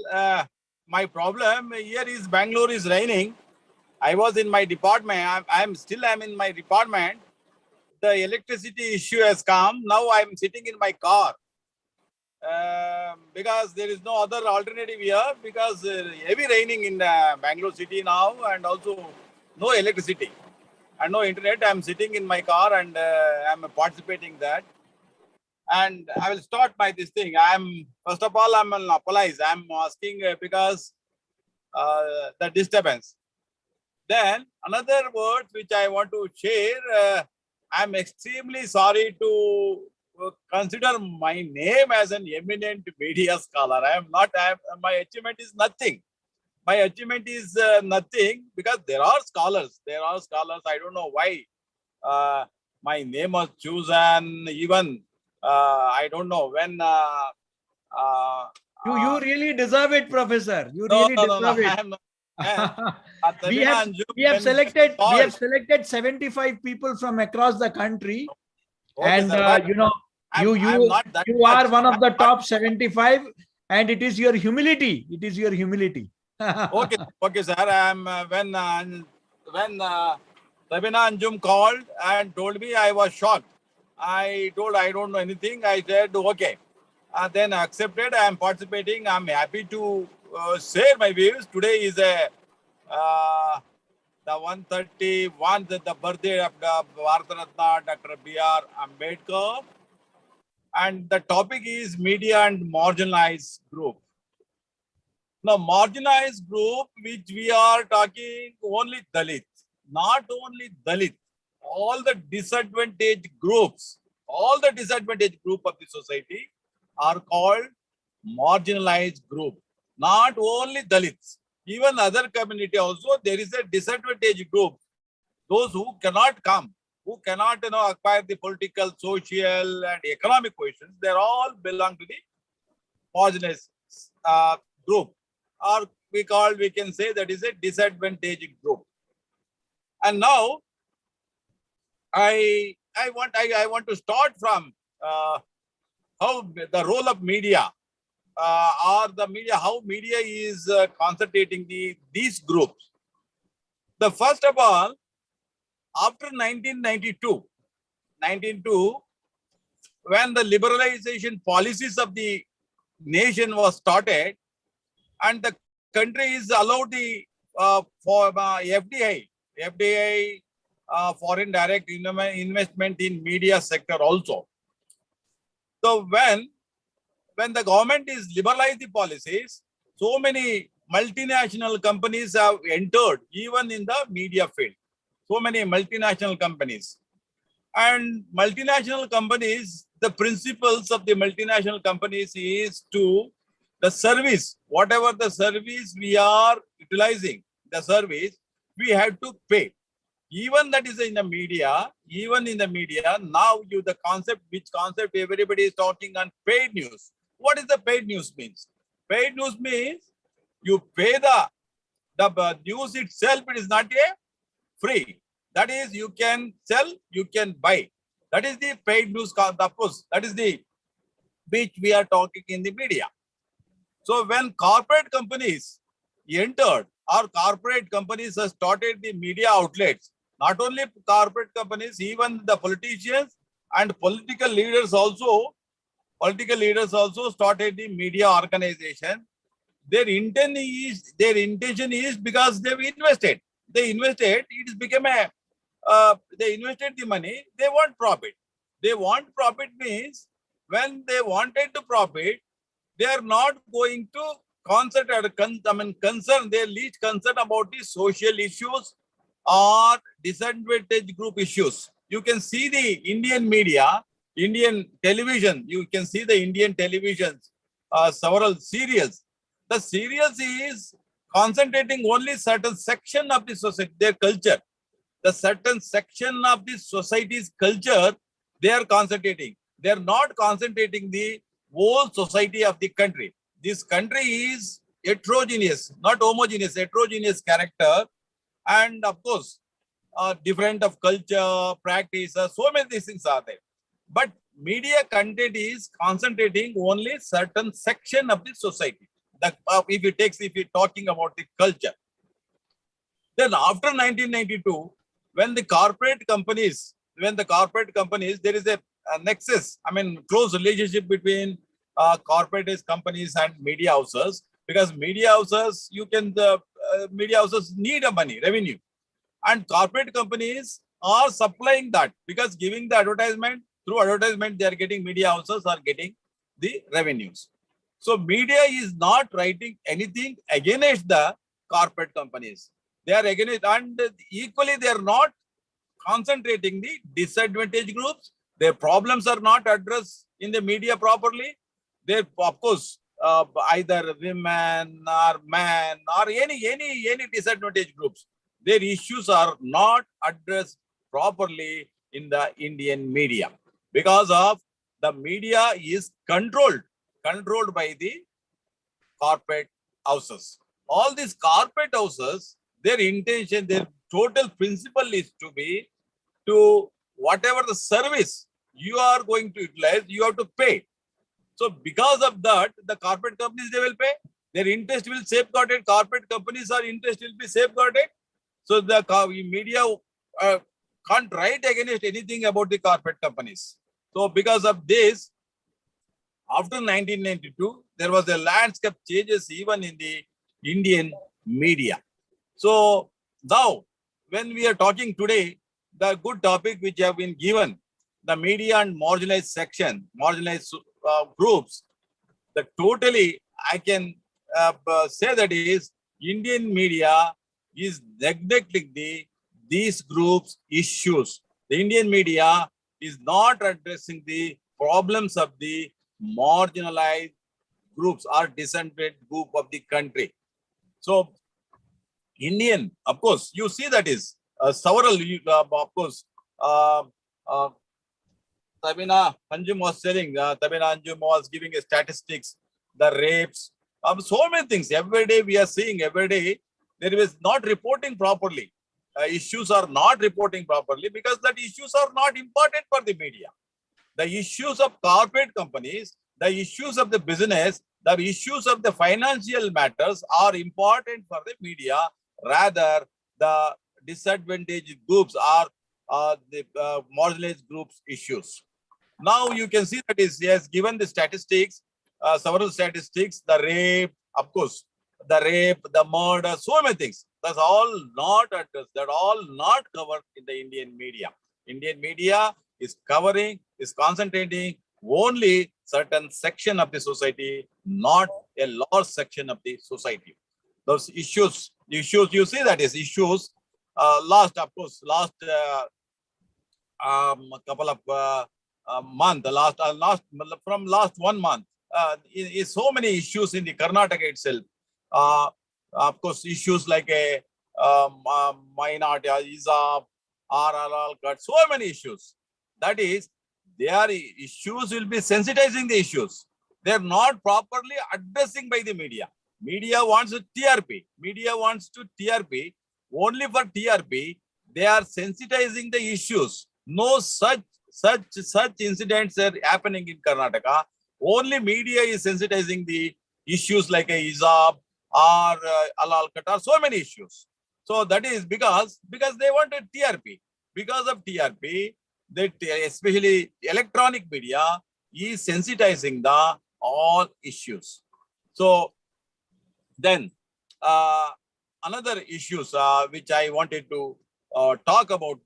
my problem here is Bangalore is raining. I was in my department. I'm in my department. The electricity issue has come. Now I'm sitting in my car because there is no other alternative here because heavy raining in Bangalore city now and also no electricity and no internet. I'm sitting in my car and I'm participating that. And I will start by this thing. First of all, I'm apologize. I'm asking because the disturbance. Then another word which I want to share. I'm extremely sorry to consider my name as an eminent media scholar. I am not. My achievement is nothing. My achievement is nothing because there are scholars. There are scholars. I don't know why my name was chosen. Even I don't know when. You really deserve it, Professor. You No, really no, no, no. deserve I it. am not. we have selected 75 people from across the country, Okay, and sir, but you know I'm not that you are much. one of the I'm top 75, and it is your humility. It is your humility. Okay, okay, sir. When Sabina Anjum called and told me, I was shocked. I told I don't know anything. I said okay. Then accepted. I am participating. I'm happy to share my views. Today is the 131st, the birthday of the Bharat Ratna Dr. B.R. Ambedkar, and the topic is media and marginalized group. Now, marginalized group, which we are talking only Dalit, not only Dalit, all the disadvantaged groups, all the disadvantaged group of the society are called marginalized group. Not only Dalits, even other community also, there is a disadvantaged group. Those who cannot come, who cannot acquire the political, social, and economic positions, they all belong to the marginalized group. Or we can say that is a disadvantaged group. And now I want to start from how the role of media or the media, how media is concentrating these groups. The first of all, after 1992, when the liberalization policies of the nation was started, and the country is allowed the for FDI, foreign direct investment in media sector also. So when the government is liberalized the policies, so many multinational companies have entered even in the media field. So many multinational companies. And multinational companies, the principles of the multinational companies is to the service, whatever the service we are utilizing, the service, we have to pay. Even that is in the media, now the concept, which concept everybody is talking on paid news. What is the paid news means? Paid news means You pay the news itself, it is not a free. That is, you can sell, you can buy. That is the paid news, of course. That is the which we are talking in the media. So when corporate companies entered, or corporate companies have started the media outlets, not only corporate companies, even the politicians and political leaders also started the media organization. Their intention is because they've invested. They invested, it became a, they invested the money, they want profit. They want profit means when they wanted to profit, they are not going to concern, they least concern about the social issues or disadvantaged group issues. You can see the Indian media, Indian television, you can see the Indian televisions, several serials. The serials is concentrating only certain section of the society, their culture. The certain section of the society's culture, they are concentrating. They are not concentrating the whole society of the country. This country is heterogeneous, not homogeneous, heterogeneous character. And of course, different of culture, practice, so many things are there. But media content is concentrating only certain section of the society. That if you're talking about the culture. Then after 1992, when the corporate companies, there is a nexus, close relationship between corporate companies and media houses, because media houses, media houses need a money, revenue. And corporate companies are supplying that, because giving the advertisement, through advertisement, they are getting, media houses are getting the revenues. So media is not writing anything against the corporate companies. They are against, and equally they are not concentrating the disadvantaged groups. Their problems are not addressed in the media properly. They, of course, either women or men or any disadvantaged groups, their issues are not addressed properly in the Indian media, because of the media is controlled by the corporate houses. All these corporate houses, their intention, their total principle is to be to whatever the service you are going to utilize, you have to pay. So because of that, the corporate companies, they will pay. Their interest will safeguarded. Corporate companies, are interest will be safeguarded. So the media can't write against anything about the corporate companies. So because of this, after 1992, there was a landscape changes even in the Indian media. So now, when we are talking today, the good topic which have been given, the media and marginalized section, marginalized groups, the totally, I can say that is Indian media is neglecting these groups' issues. The Indian media is not addressing the problems of the marginalized groups or disadvantaged group of the country. So Indian, of course, you see that is several, of course, Tabina Anjum was telling, Tabina Anjum was giving a statistics, the rapes, so many things. Every day we are seeing, every day there is not reporting properly. Issues are not reporting properly because that issues are not important for the media. The issues of corporate companies, the issues of the business, the issues of the financial matters are important for the media. Rather, the disadvantaged groups are the marginalized groups issues. Now you can see that is, yes, given the statistics, several statistics, the rape, of course, the rape, the murder, so many things. That's all not addressed. That all not covered in the Indian media. Indian media is covering, is concentrating only certain section of the society, not a large section of the society. Those issues you see that is issues. Last couple of month, from last 1 month, is so many issues in the Karnataka itself. Of course, issues like a minority, ISAP, RRL cut, so many issues. That is, their issues will be sensitizing the issues. They are not properly addressing by the media. Media wants TRP. Media wants to TRP. Only for TRP, they are sensitizing the issues. No such incidents are happening in Karnataka. Only media is sensitizing the issues like a Izab or Alal Qatar, so many issues. So that is because they wanted TRP. Because of TRP, that especially electronic media is sensitizing the all issues. So then another issues which I wanted to talk about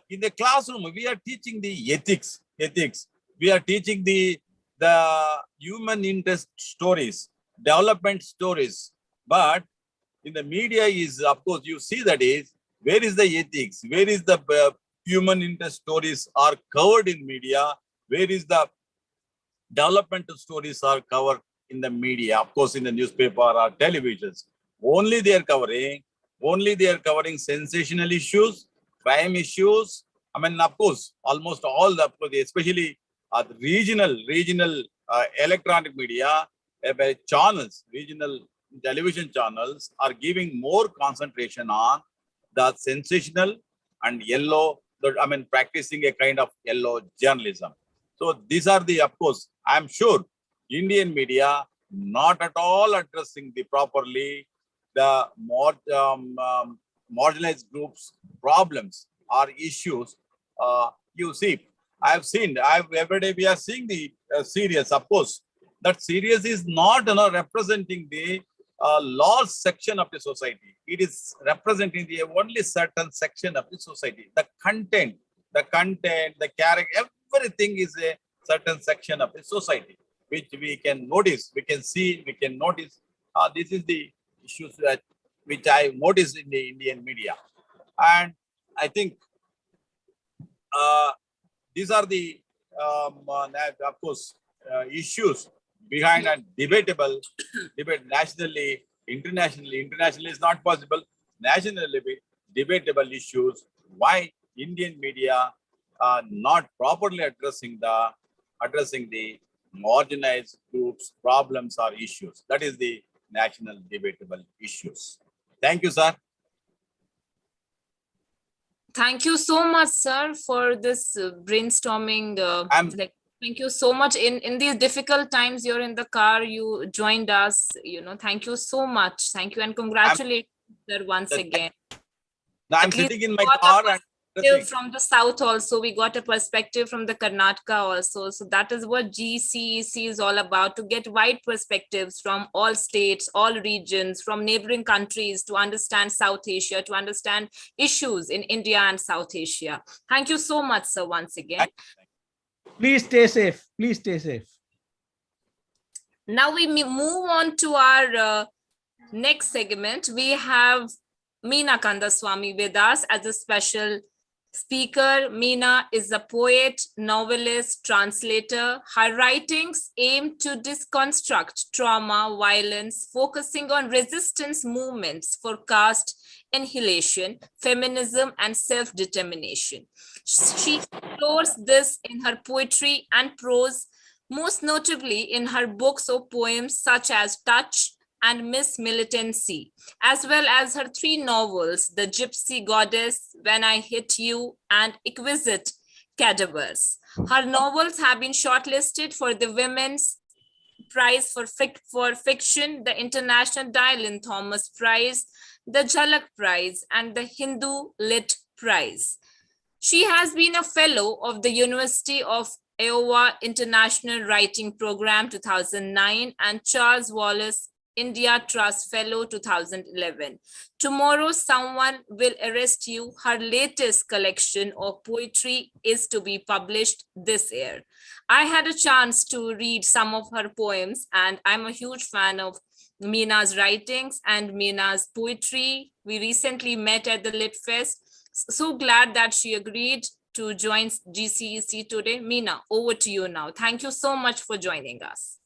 in the classroom, we are teaching the ethics. We are teaching the human interest stories, development stories. But in the media is, of course, you see that is, where is the ethics? Where is the human interest stories are covered in media? Where is the developmental stories are covered in the media? Of course, in the newspaper or televisions. Only they are covering sensational issues, crime issues. I mean, of course, almost all the, especially the regional electronic media channels, regional television channels are giving more concentration on the sensational and yellow, I mean, practicing a kind of yellow journalism. So these are the, of course, I'm sure Indian media not at all addressing the properly the marginalized groups problems or issues. You see, every day we are seeing the series. Of course, that series is not representing the large section of the society. It is representing the only certain section of the society. The content, the character, everything is a certain section of the society, which we can notice, we can see, we can notice. This is the issues which I noticed in the Indian media. And I think these are the, of course, issues behind and debate nationally, internationally is not possible. Nationally, debatable issues. Why Indian media are not properly addressing the marginalized groups, problems or issues. That is the national debatable issues. Thank you, sir. Thank you so much, sir, for this brainstorming. Thank you so much. In these difficult times, you're in the car, you joined us, thank you so much. Thank you and congratulations, sir, once again. I'm sitting in my car and from the south also, we got a perspective from the Karnataka also. So that is what GCEC is all about, to get wide perspectives from all states, all regions, from neighboring countries, to understand South Asia, to understand issues in India and South Asia. Thank you so much, sir, once again. Please stay safe. Please stay safe. Now we move on to our next segment. We have Meena Kandaswamy with us as a special speaker. Meena is a poet, novelist, translator. Her writings aim to deconstruct trauma, violence, focusing on resistance movements for caste annihilation, feminism, and self-determination. She explores this in her poetry and prose, most notably in her books or poems such as Touch and Miss Militancy, as well as her 3 novels, The Gypsy Goddess, When I Hit You, and Exquisite Cadavers. Her novels have been shortlisted for the Women's Prize for Fiction, the International Dylan Thomas Prize, the Jhalak Prize, and the Hindu Lit Prize. She has been a fellow of the University of Iowa International Writing Program 2009 and Charles Wallace India Trust Fellow 2011. Tomorrow Someone Will Arrest You, her latest collection of poetry, is to be published this year. I had a chance to read some of her poems, and I'm a huge fan of Meena's writings and Meena's poetry. We recently met at the Lit Fest. So glad that she agreed to join GCEC today. Meena, over to you now. Thank you so much for joining us.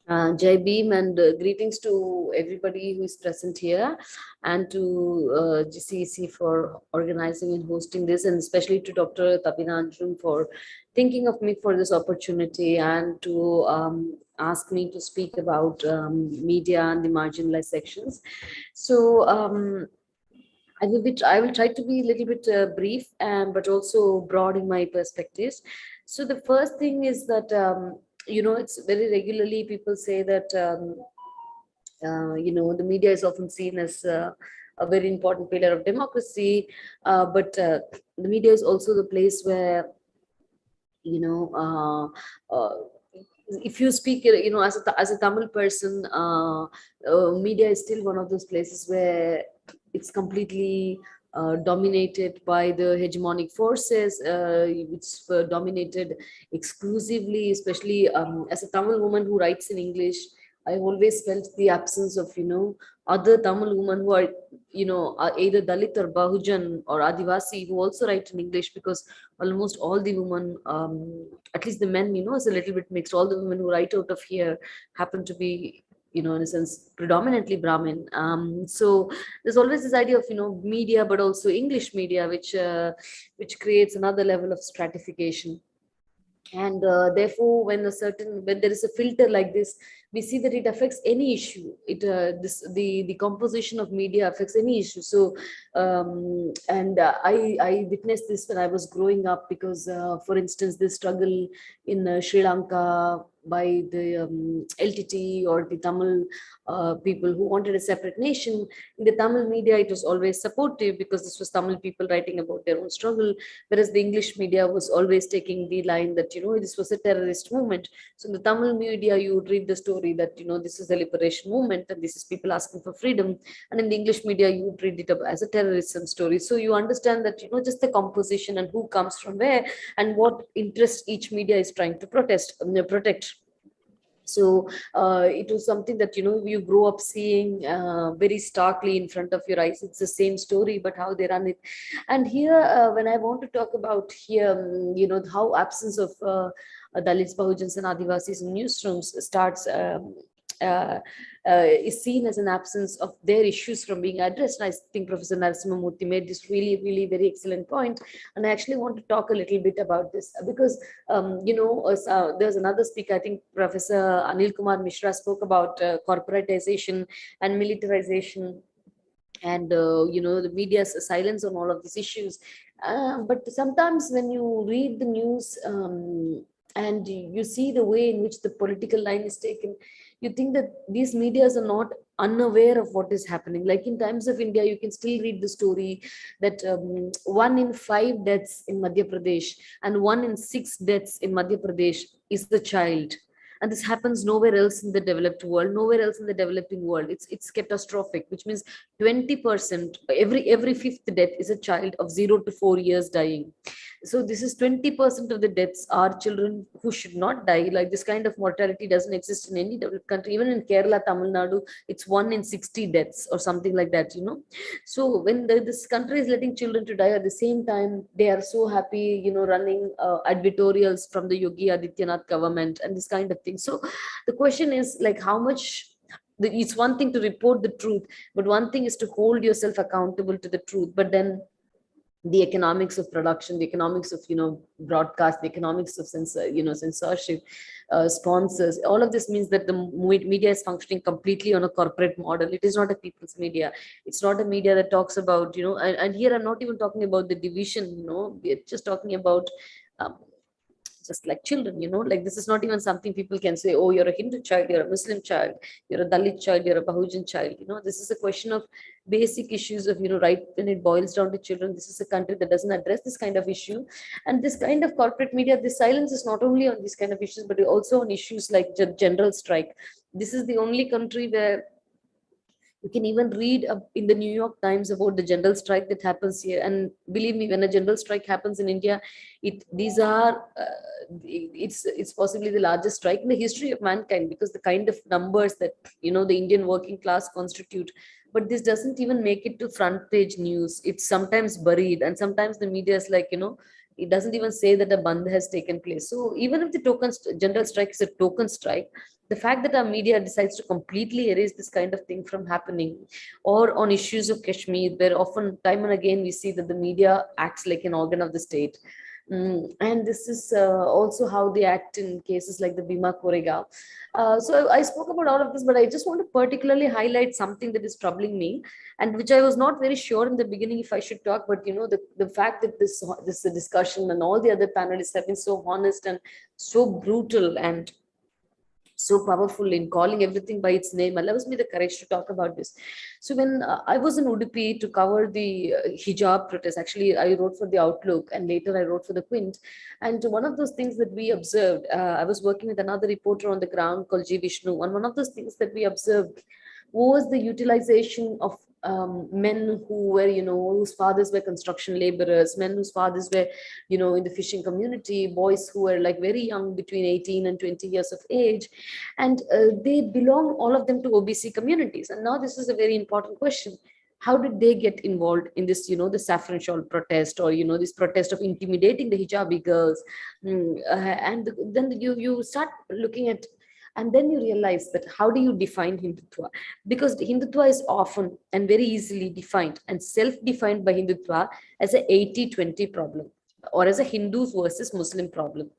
Jai Bhim, and greetings to everybody who is present here, and to GCEC for organizing and hosting this, and especially to Dr. Tabina Anjum for thinking of me for this opportunity, and to ask me to speak about media and the marginalized sections. So I will try to be a little bit brief, but also broad in my perspectives. So the first thing is that it's very regularly people say that the media is often seen as a very important pillar of democracy, but the media is also the place where you know. If you speak, as a Tamil person, media is still one of those places where it's completely dominated by the hegemonic forces. It's dominated exclusively, especially as a Tamil woman who writes in English. I always felt the absence of, other Tamil women who are either Dalit or Bahujan or Adivasi who also write in English, because almost all the women, at least the men, is a little bit mixed. All the women who write out of here happen to be, in a sense, predominantly Brahmin. So there's always this idea of, media, but also English media, which creates another level of stratification. And therefore, when there is a filter like this, we see that it affects any issue. The composition of media affects any issue. So and I witnessed this when I was growing up, because for instance, the struggle in Sri Lanka by the LTT or the Tamil people who wanted a separate nation. In the Tamil media, it was always supportive, because this was Tamil people writing about their own struggle, whereas the English media was always taking the line that, this was a terrorist movement. So in the Tamil media, you would read the story that, this is a liberation movement and this is people asking for freedom. And in the English media, you would read it as a terrorism story. So you understand that, just the composition and who comes from where and what interest each media is trying to protect. So it was something that, you grow up seeing very starkly in front of your eyes. It's the same story, but how they run it. And here, when I want to talk about here, how absence of Dalits, Bahujans and Adivasis in newsrooms starts uh, is seen as an absence of their issues from being addressed. And I think Professor Narasimhamurthy made this really, really very excellent point. And I actually want to talk a little bit about this, because, there's another speaker, I think Professor Anil Kumar Mishra, spoke about corporatization and militarization, and the media's silence on all of these issues. But sometimes when you read the news, and you see the way in which the political line is taken, you think that these medias are not unaware of what is happening. Like in Times of India, you can still read the story that 1 in 5 deaths in Madhya Pradesh and 1 in 6 deaths in Madhya Pradesh is the child. And this happens nowhere else in the developed world, nowhere else in the developing world. It's catastrophic, which means 20%, every fifth death is a child of 0 to 4 years dying. So this is 20% of the deaths are children who should not die. Like, this kind of mortality doesn't exist in any developed country. Even in Kerala, Tamil Nadu, it's 1 in 60 deaths or something like that, So when this country is letting children to die, at the same time, they are so happy, running advertorials from the Yogi Adityanath government and this kind of thing. So the question is, like, how much it's one thing to report the truth, but one thing is to hold yourself accountable to the truth. But then the economics of production, the economics of broadcast, the economics of censorship, sponsors, all of this means that the media is functioning completely on a corporate model. It is not a people's media. It's not a media that talks about and here I'm not even talking about the division. We're just talking about just like children, like, this is not even something people can say, oh, you're a Hindu child, you're a Muslim child, you're a Dalit child, you're a Bahujan child. This is a question of basic issues of, right, when it boils down to children. This is a country that doesn't address this kind of issue. And this kind of corporate media, this silence is not only on these kind of issues, but also on issues like general strike. This is the only country where you can even read in the New York Times about the general strike that happens here. And believe me, when a general strike happens in India, it's possibly the largest strike in the history of mankind, because the kind of numbers that the Indian working class constitute. But this doesn't even make it to front page news. It's sometimes buried, and sometimes the media is like, it doesn't even say that a bandh has taken place. So even if the general strike is a token strike, the fact that our media decides to completely erase this kind of thing from happening, or on issues of Kashmir, where often time and again we see that the media acts like an organ of the state. And this is also how they act in cases like the Bhima Koregaon. So I spoke about all of this, but I just want to particularly highlight something that is troubling me, and which I was not very sure in the beginning if I should talk. But the fact that this discussion and all the other panelists have been so honest and so brutal and so powerful in calling everything by its name allows me the courage to talk about this. So when I was in Udupi to cover the hijab protest, actually I wrote for the Outlook and later I wrote for the Quint. And one of those things that we observed, I was working with another reporter on the ground called G. Vishnu, and one of those things that we observed was the utilization of men who were, whose fathers were construction laborers, men whose fathers were, in the fishing community, boys who were like very young, between 18 and 20 years of age. And they belong, all of them, to OBC communities. And now this is a very important question. How did they get involved in this, the saffron shawl protest, or, this protest of intimidating the hijabi girls? Then you start looking at, and then you realize that how do you define Hindutva? Because Hindutva is often and very easily defined and self-defined by Hindutva as a 80-20 problem, or as a Hindus versus Muslim problem.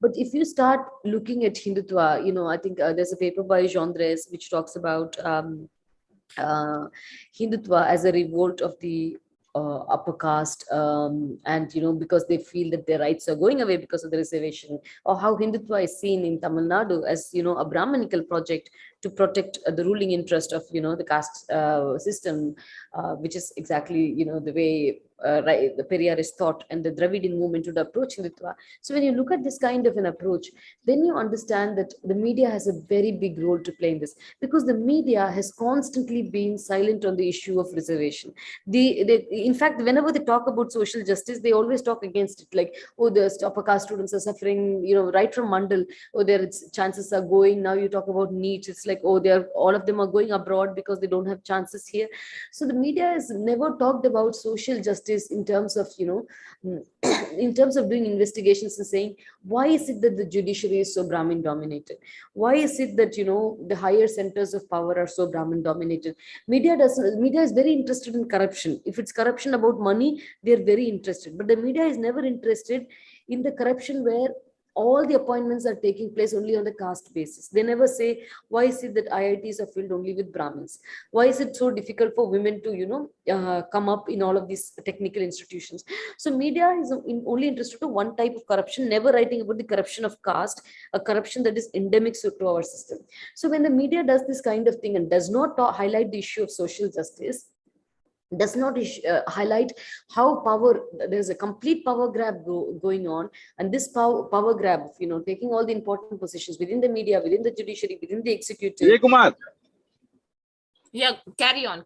But if you start looking at Hindutva, I think there's a paper by Gendres which talks about Hindutva as a revolt of the upper caste, and because they feel that their rights are going away because of the reservation, or how Hindutva is seen in Tamil Nadu as a Brahmanical project to protect the ruling interest of the caste system, which is exactly the way the Periyar is thought, and the Dravidian movement would approach Hindutva. So when you look at this kind of an approach, then you understand that the media has a very big role to play in this, because the media has constantly been silent on the issue of reservation. In fact, whenever they talk about social justice, they always talk against it, like, oh, the upper caste students are suffering, right from Mandal, oh, their chances are going. Now you talk about NEET, it's like, oh, all of them are going abroad because they don't have chances here. So the media has never talked about social justice in terms of, in terms of doing investigations and saying, why is it that the judiciary is so Brahmin dominated? Why is it that, the higher centers of power are so Brahmin dominated? Media is very interested in corruption. If it's corruption about money, they're very interested. But the media is never interested in the corruption where all the appointments are taking place only on the caste basis. They never say, why is it that IITs are filled only with Brahmins? Why is it so difficult for women to, come up in all of these technical institutions? So media is only interested in one type of corruption, never writing about the corruption of caste, a corruption that is endemic to our system. So when the media does this kind of thing and does not highlight the issue of social justice, does not highlight how there's a complete power grab going on, and this power grab of taking all the important positions within the media, within the judiciary, within the executive. Yeah, carry on.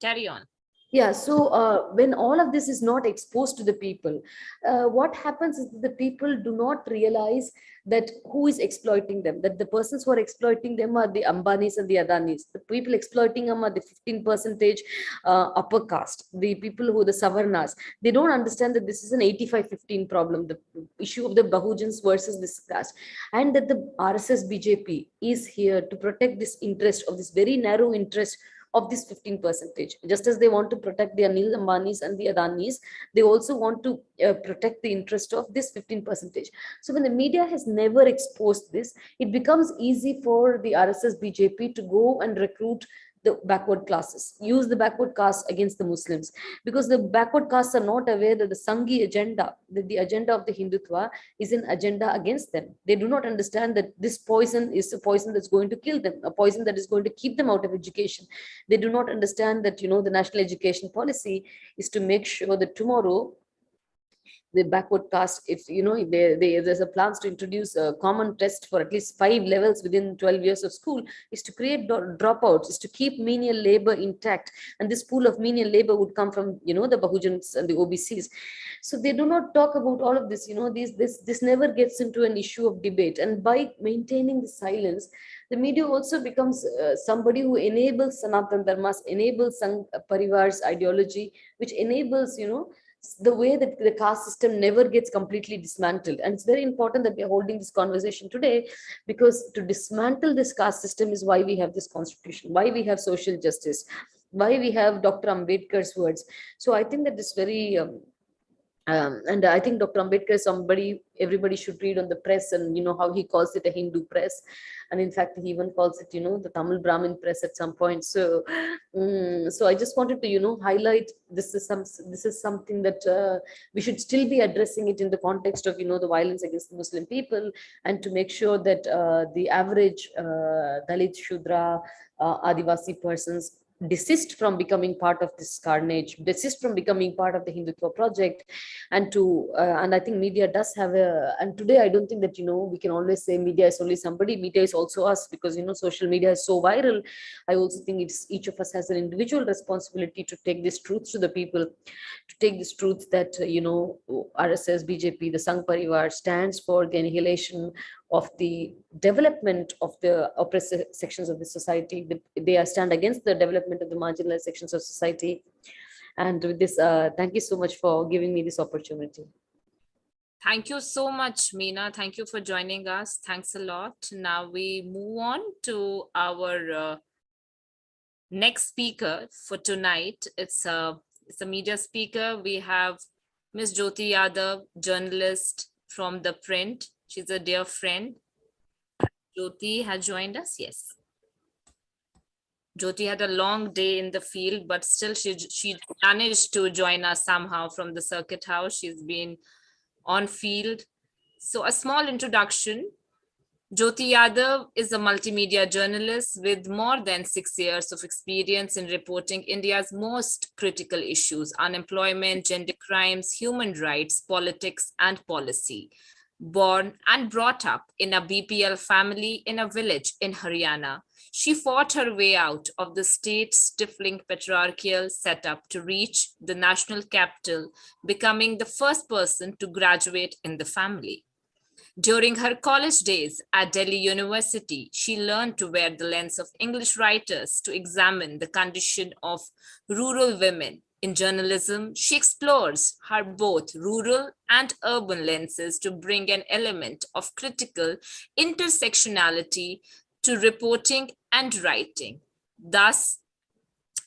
Yeah, so when all of this is not exposed to the people, what happens is that the people do not realize that who is exploiting them, that the persons who are exploiting them are the Ambanis and the Adanis. The people exploiting them are the 15% upper caste, the people who the Savarnas. They don't understand that this is an 85-15 problem, the issue of the Bahujans versus this caste, and that the RSS BJP is here to protect this interest of this very narrow interest of this 15%. Just as they want to protect the Anil Ambanis and the Adanis, they also want to protect the interest of this 15%. So when the media has never exposed this, it becomes easy for the RSS BJP to go and recruit the backward classes, use the backward caste against the Muslims, because the backward castes are not aware that the Sanghi agenda, that the agenda of the Hindutva is an agenda against them. They do not understand that this poison is a poison that's going to kill them, a poison that is going to keep them out of education. They do not understand that, the national education policy is to make sure that tomorrow the backward caste, if there's a plans to introduce a common test for at least 5 levels within 12 years of school, is to create dropouts, is to keep menial labor intact, and this pool of menial labor would come from the Bahujans and the OBCs. So they do not talk about all of this. This never gets into an issue of debate, and by maintaining the silence, the media also becomes somebody who enables Sanatan Dharmas, enables Sangh Parivar's ideology, which enables the way that the caste system never gets completely dismantled. And it's very important that we are holding this conversation today, because to dismantle this caste system is why we have this constitution, why we have social justice, why we have Dr. Ambedkar's words. So I think that this very and I think Dr. Ambedkar is somebody everybody should read on the press, and how he calls it a Hindu press, and in fact he even calls it the Tamil Brahmin press at some point. So so I just wanted to highlight this is something that we should still be addressing it in the context of the violence against the Muslim people, and to make sure that the average Dalit, Shudra, Adivasi persons desist from becoming part of this carnage, desist from becoming part of the Hindutva project, and I think media does have and today I don't think that we can always say media is only somebody. Media is also us, because social media is so viral. I also think each of us has an individual responsibility to take these truths to the people, to take these truths that RSS, BJP, the Sangh Parivar stands for the annihilation of the development of the oppressed sections of the society. They stand against the development of the marginalized sections of society. And with this, thank you so much for giving me this opportunity. Thank you so much, Meena. Thank you for joining us. Thanks a lot. Now we move on to our next speaker for tonight. It's a media speaker. We have Ms. Jyoti Yadav, journalist from The Print. She's a dear friend. Jyoti has joined us. Yes. Jyoti had a long day in the field, but still she managed to join us somehow from the circuit house. She's been on field. So a small introduction. Jyoti Yadav is a multimedia journalist with more than 6 years of experience in reporting India's most critical issues: unemployment, gender crimes, human rights, politics, and policy. Born and brought up in a BPL family in a village in Haryana, she fought her way out of the state's stifling patriarchal setup to reach the national capital, becoming the first person to graduate in the family. During her college days at Delhi University, she learned to wear the lens of English writers to examine the condition of rural women. In journalism, she explores her both rural and urban lenses to bring an element of critical intersectionality to reporting and writing. Thus,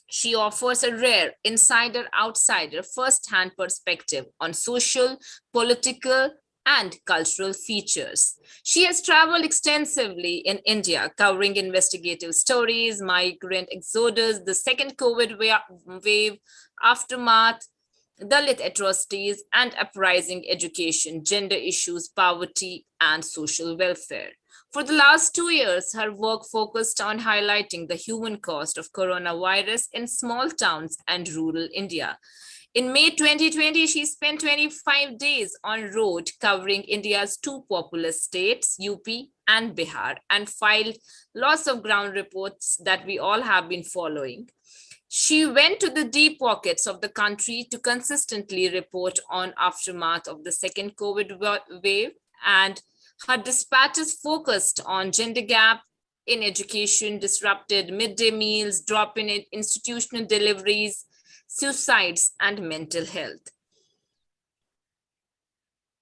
she offers a rare insider-outsider first-hand perspective on social, political, and cultural features. She has traveled extensively in India, covering investigative stories, migrant exodus, the second COVID wave, aftermath, Dalit atrocities and uprising education, gender issues, poverty, and social welfare. For the last 2 years, her work focused on highlighting the human cost of coronavirus in small towns and rural India. In May 2020, she spent 25 days on road covering India's two populous states, UP and Bihar, and filed lots of ground reports that we all have been following. She went to the deep pockets of the country to consistently report on aftermath of the second COVID wave, and her dispatches focused on gender gap in education, disrupted midday meals, drop in institutional deliveries, suicides, and mental health.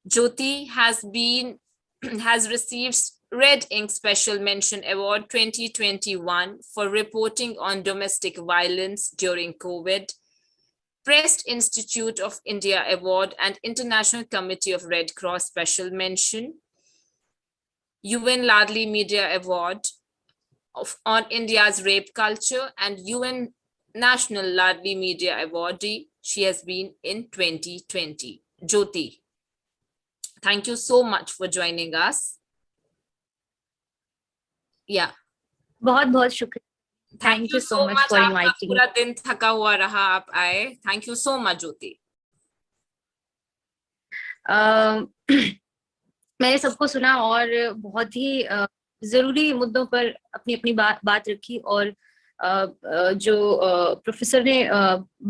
Jyoti has received Red Ink Special Mention Award 2021 for reporting on domestic violence during COVID, Press Institute of India Award and International Committee of Red Cross Special Mention, UN Ladli Media Award on India's rape culture, and UN National Ladli Media Awardee. She has been in 2020. Jyoti, thank you so much for joining us. Yeah. बहुत शुक्रिया. Thank you so much for inviting me. पूरा दिन थका हुआ रहा, आप आए. Thank you so much, Jyoti. मैंने सबको सुना और बहुत ही जरूरी मुद्दों पर अपनी अपनी बात रखी, और जो प्रोफेसर ने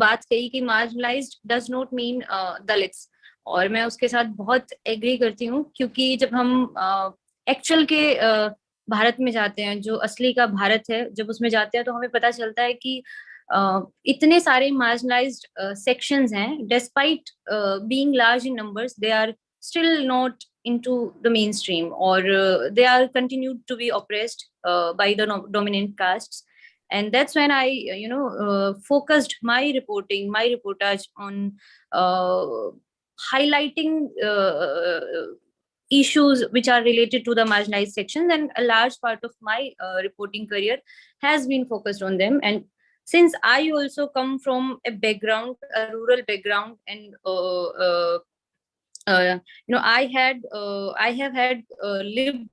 बात कही कि marginalised does not mean Dalits, और मैं उसके साथ बहुत एग्री करती हूँ, क्योंकि जब हम एक्चुअल के भारत में जाते हैं, जो असली का भारत है, जब उसमें जाते हैं तो हमें पता चलता है कि इतने सारे marginalized sections हैं, despite being large in numbers, they are still not into the mainstream, or they are continued to be oppressed by the dominant castes. And that's when I focused my reportage on highlighting issues which are related to the marginalized sections, and a large part of my reporting career has been focused on them. And since I also come from a background, a rural background, and I have had lived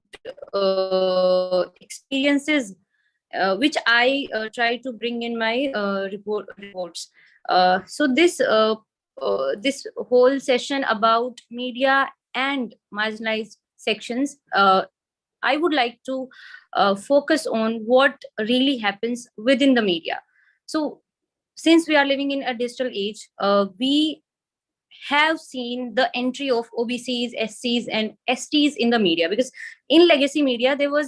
experiences which I try to bring in my reports. So this whole session about media and marginalized sections, I would like to focus on what really happens within the media. So since we are living in a digital age, we have seen the entry of OBCs, SCs, and STs in the media, because in legacy media there were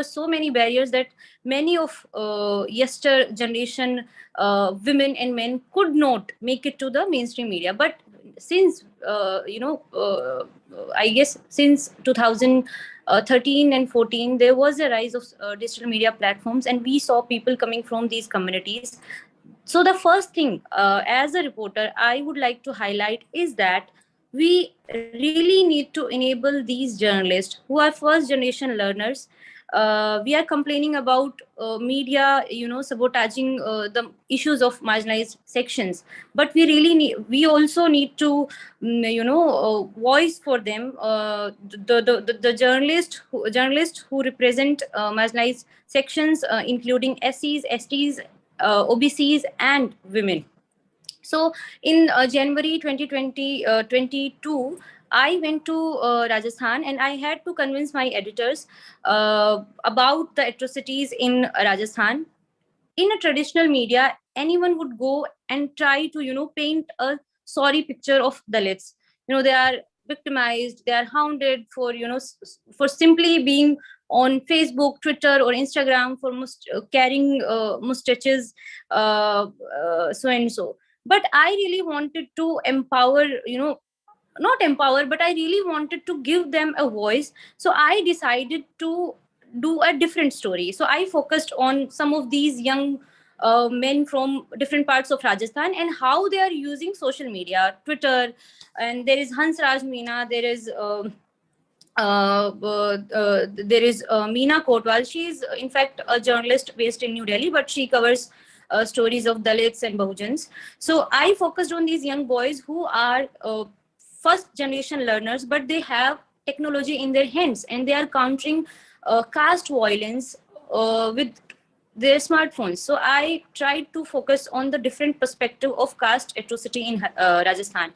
so many barriers that many of yester generation women and men could not make it to the mainstream media. But since I guess since 2013 and 14, there was a rise of digital media platforms, and we saw people coming from these communities. So the first thing, as a reporter, I would like to highlight is that we really need to enable these journalists who are first generation learners. We are complaining about media, sabotaging the issues of marginalized sections, but we also need to, voice for them, the journalists who represent marginalized sections, including SCs, STs, OBCs, and women. So in January 2022, I went to Rajasthan, and I had to convince my editors about the atrocities in Rajasthan. In a traditional media, anyone would go and try to, paint a sorry picture of Dalits. They are victimized, they are hounded for, for simply being on Facebook, Twitter, or Instagram, for carrying mustaches, so and so. But I really wanted to empower, not empower, but I really wanted to give them a voice. So I decided to do a different story. So I focused on some of these young men from different parts of Rajasthan and how they are using social media, Twitter. And there is Hans Raj Meena, there is Meena Kotwal. She is, in fact, a journalist based in New Delhi, but she covers stories of Dalits and Bahujans. So I focused on these young boys who are first generation learners, but they have technology in their hands, and they are countering caste violence with their smartphones. So I tried to focus on the different perspective of caste atrocity in Rajasthan.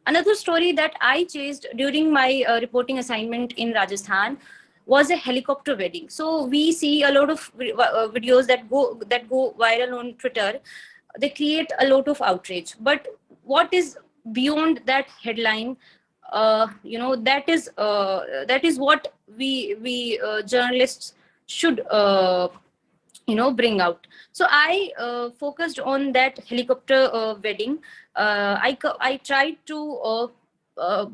Another story that I chased during my reporting assignment in Rajasthan was a helicopter wedding. So we see a lot of videos that go viral on Twitter. They create a lot of outrage. But what is beyond that headline? That is what we journalists should bring out. So I focused on that helicopter wedding. I tried to a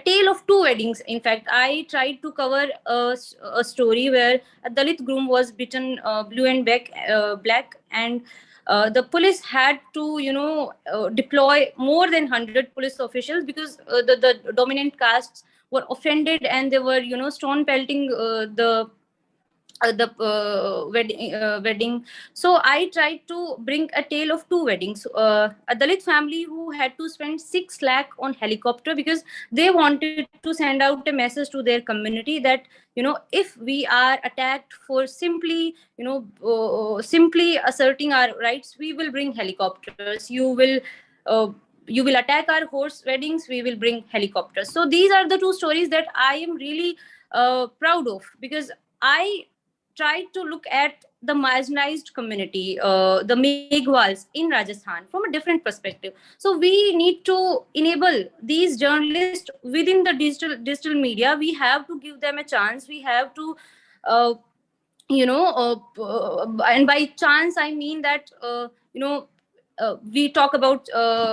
tale of two weddings. In fact, I tried to cover a story where a Dalit groom was beaten blue and black, and the police had to deploy more than 100 police officials, because the dominant castes were offended, and they were stone pelting the wedding. So I tried to bring a tale of two weddings. A Dalit family who had to spend 6 lakh on helicopter because they wanted to send out a message to their community that if we are attacked for simply simply asserting our rights, we will bring helicopters. You will attack our horse weddings, we will bring helicopters. So these are the two stories that I am really proud of, because I tried to look at the marginalized community, the Meghwals in Rajasthan, from a different perspective. So we need to enable these journalists within the digital media. We have to give them a chance. We have to and by chance I mean that we talk about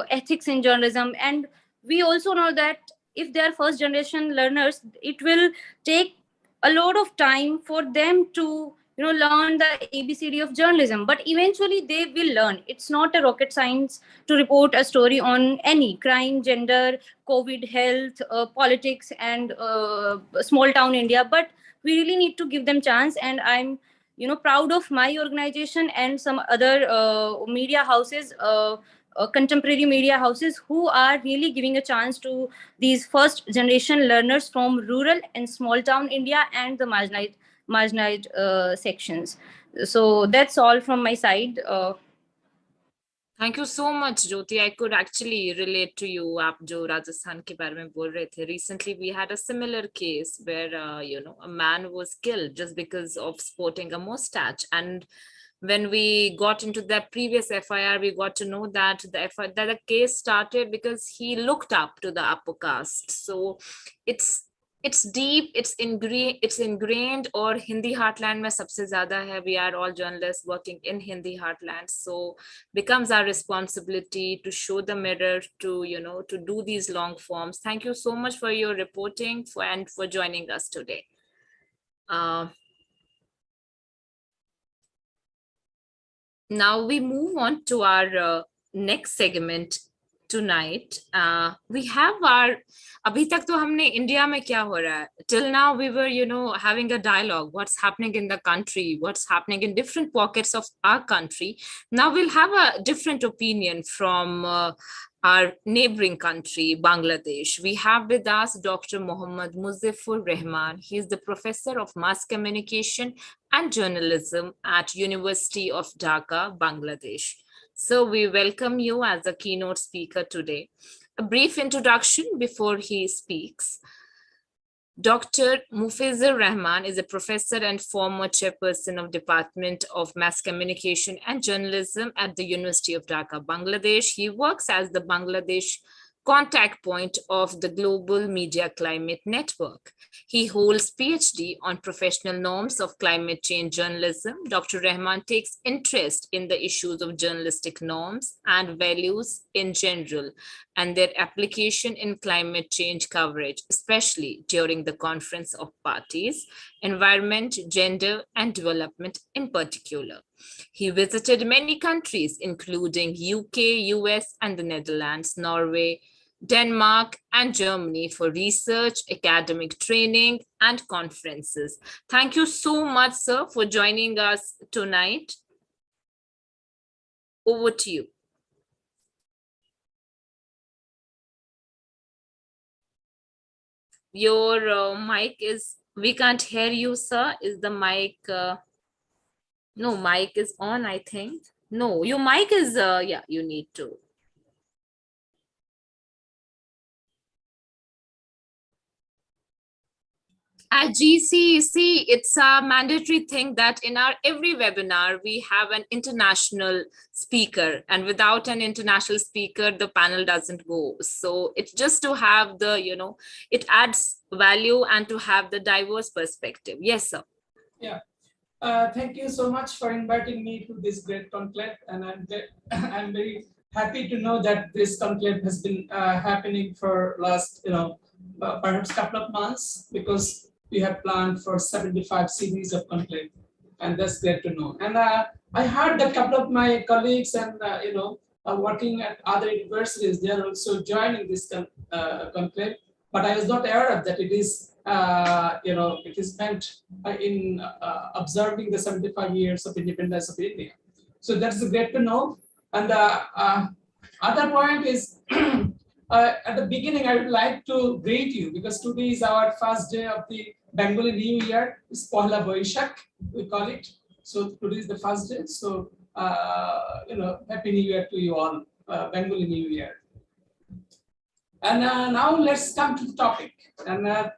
ethics in journalism, and we also know that if they are first generation learners, it will take a lot of time for them to learn the ABCD of journalism, but eventually they will learn. It's not a rocket science to report a story on any crime, gender, COVID, health, politics, and small town India, but we really need to give them chance. And I'm proud of my organization and some other media houses, contemporary media houses, who are really giving a chance to these first generation learners from rural and small town India and the marginalized sections. So that's all from my side. Thank you so much Jyoti. I could actually relate to you. आप जो राजस्थान के बारे में बोल रहे थे, recently we had a similar case where a man was killed just because of sporting a mustache. And when we got into that previous FIR, we got to know that the case started because he looked up to the upper caste. So it's deep, it's ingrained. और Hindi heartland में सबसे ज़्यादा है. We are all journalists working in Hindi heartland, so becomes our responsibility to show the mirror, to to do these long forms. Thank you so much for your reporting and for joining us today. Now we move on to our next segment tonight. We have our, abhi tak to humne India mein kya ho raha hai, till now we were having a dialogue, what's happening in the country, what's happening in different pockets of our country. Now we'll have a different opinion from our neighboring country, Bangladesh. We have with us Dr. Mohammad Muzaffar Rahman. He is the professor of mass communication and journalism at University of Dhaka, Bangladesh. So we welcome you as a keynote speaker today. A brief introduction before he speaks. Dr. Muzaffar Rahman is a professor and former chairperson of Department of Mass Communication and Journalism at the University of Dhaka, Bangladesh. He works as the Bangladesh contact point of the Global Media Climate Network. He holds PhD on professional norms of climate change journalism. Dr. Rahman takes interest in the issues of journalistic norms and values in general and their application in climate change coverage, especially during the Conference of Parties, Environment, Gender, and Development in particular. He visited many countries, including UK, US, and the Netherlands, Norway, Denmark, and Germany for research, academic training, and conferences. Thank you so much, sir, for joining us tonight. Over to you. Your mic is, we can't hear you, sir. Is the mic, no, mic is on, I think. No, your mic is, yeah, you need to. At GCEC, it's a mandatory thing that in our every webinar, we have an international speaker. And without an international speaker, the panel doesn't go. So it's just to have the, it adds value and to have the diverse perspective. Yes, sir. Yeah. Thank you so much for inviting me to this great conclave. And I'm very happy to know that this conclave has been happening for last, perhaps couple of months, because we have planned for 75 series of conclave, and that's great to know. And I heard that a couple of my colleagues and working at other universities, they are also joining this conclave, but I was not aware of that. It is it is meant in observing the 75 years of independence of India. So that's great to know. And other point is, at the beginning, I would like to greet you, because today is our first day of the Bengali New Year. It's Pohla Boishak, we call it. So today is the first day. So, Happy New Year to you all, Bengali New Year. And now let's come to the topic. And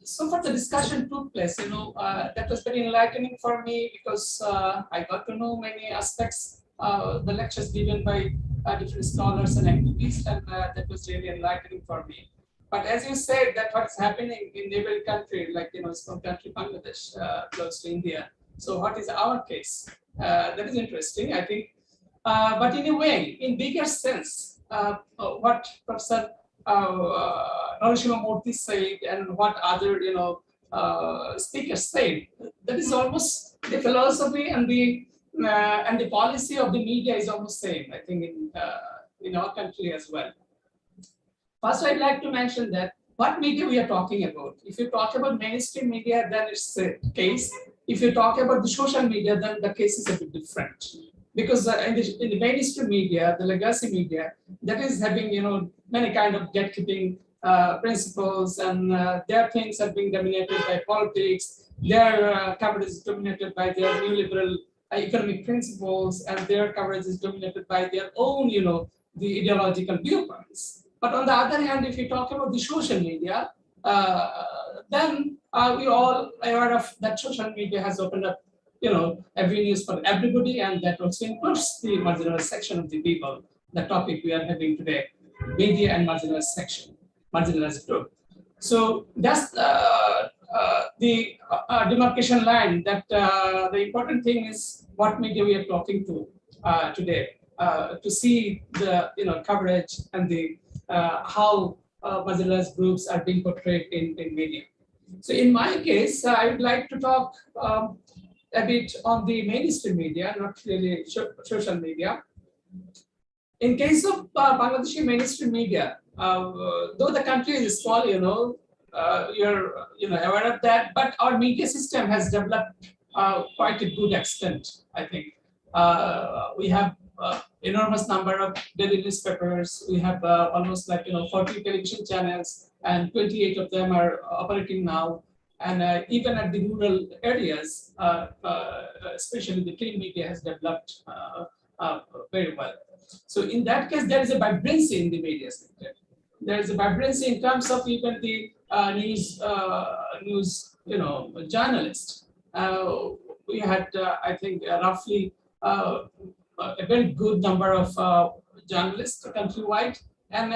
so far the discussion took place, that was very enlightening for me, because I got to know many aspects, the lectures given by different scholars and activists, and that was really enlightening for me. But as you said, that what's happening in neighboring country, like small country Bangladesh, close to India. So what is our case? That is interesting, I think. But in a way, in bigger sense, what Professor Narashima Murthy said and what other speakers said, that is almost the philosophy and the policy of the media is almost same, I think, in our country as well. First, I'd like to mention that what media we are talking about. If you talk about mainstream media, then it's a case. If you talk about the social media, then the case is a bit different. Because in the mainstream media, the legacy media, that is having many kind of gatekeeping principles, and their things are being dominated by politics. Their coverage is dominated by their neoliberal economic principles, and their coverage is dominated by their own, the ideological viewpoints. But on the other hand, if you talk about the social media, then we all are aware of that social media has opened up, avenues for everybody, and that also includes the marginalized section of the people. The topic we are having today, media and marginalized section, marginalized group. So that's the demarcation line. That the important thing is what media we are talking to today, to see the coverage and the how marginalized groups are being portrayed in media. So in my case, I would like to talk a bit on the mainstream media, not really social media. In case of Bangladeshi mainstream media, though the country is small, you're aware of that, but our media system has developed quite a good extent, I think. We have enormous number of daily newspapers. We have almost 40 television channels, and 28 of them are operating now. And even at the rural areas, especially the print media has developed very well. So in that case, there is a vibrancy in the media sector. There is a vibrancy in terms of even the news journalists. We had, I think, roughly a very good number of journalists countrywide, and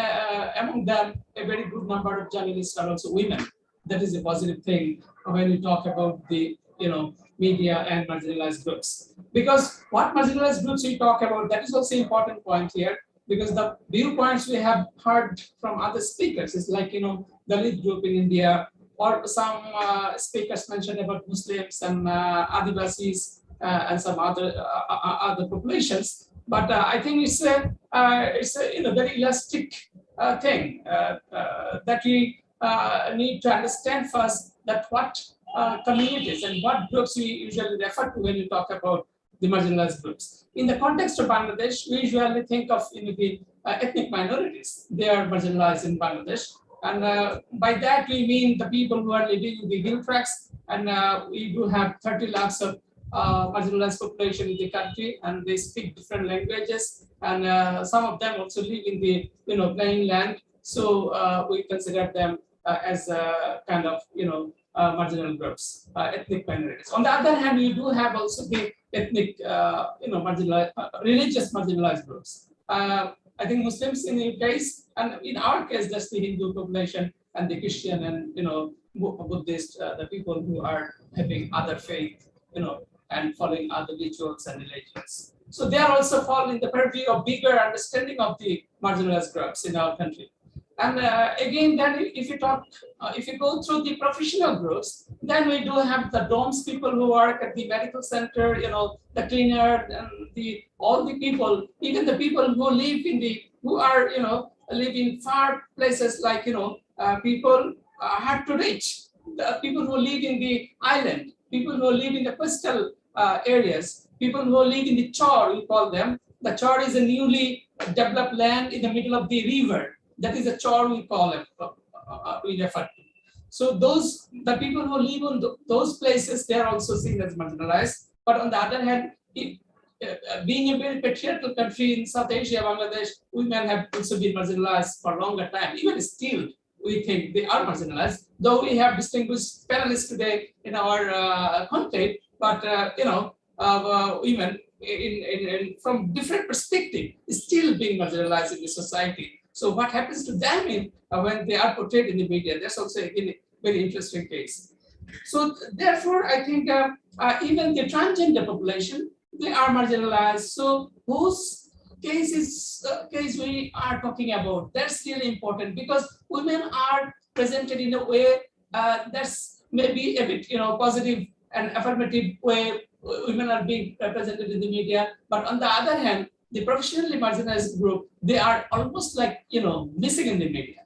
among them, a very good number of journalists are also women. That is a positive thing when we talk about the media and marginalized groups. Because what marginalized groups we talk about, that is also an important point here, because the viewpoints we have heard from other speakers is like, the lead group in India, or some speakers mentioned about Muslims and Adivasis and some other populations. But I think it's a very elastic thing that we need to understand first, that what communities and what groups we usually refer to when we talk about the marginalized groups. In the context of Bangladesh, we usually think of the ethnic minorities. They are marginalized in Bangladesh. And by that, we mean the people who are living in the hill tracts. And we do have 30 lakhs of marginalized population in the country, and they speak different languages. And some of them also live in the plain land. So we consider them as kind of marginal groups, ethnic minorities. On the other hand, we do have also the ethnic, marginalized, religious marginalized groups. I think Muslims in your case, and in our case, that's the Hindu population and the Christian and Buddhist, the people who are having other faith, and following other rituals and religions. So they are also fall in the purview of bigger understanding of the marginalized groups in our country. And again, then if you go through the professional groups, then we do have the DOMS people who work at the medical center, the cleaner, and all the people, even the people who live live in far places, like people hard to reach, the people who live in the island, people who live in the coastal areas, people who live in the chor, we call them. The chor is a newly developed land in the middle of the river. That is a chor, we call it, we refer to. So the people who live in those places, they are also seen as marginalized. But on the other hand, being a very patriarchal country in South Asia, Bangladesh, women have also been marginalized for a longer time. Even still, we think they are marginalized, though we have distinguished panelists today in our conclave, but women from different perspective is still being marginalized in the society. So what happens to them when they are portrayed in the media? That's also a very interesting case. So therefore, I think even the transgender population, they are marginalized. So whose case we are talking about? That's really important because women are presented in a way that's maybe a bit positive and affirmative way. Women are being represented in the media, but on the other hand, the professionally marginalized group, they are almost like missing in the media.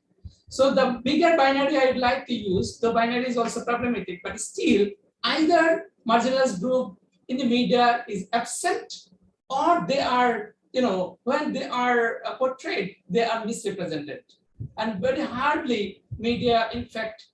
So the bigger binary I would like to use, the binary is also problematic, but still either marginalized group in the media is absent, or they are, when they are portrayed, they are misrepresented. And very hardly media, in fact,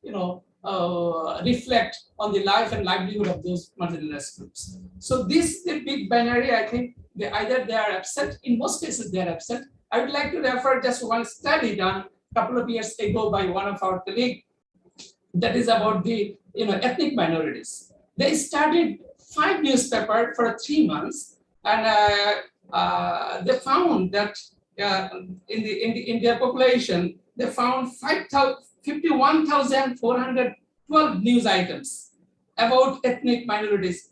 reflect on the life and livelihood of those marginalized groups. So this the big binary, I think either they are absent, in most cases they are absent. I would like to refer just one study done a couple of years ago by one of our colleagues that is about the ethnic minorities. They studied 5 newspapers for 3 months, and they found that in their population, they found 51,412 news items about ethnic minorities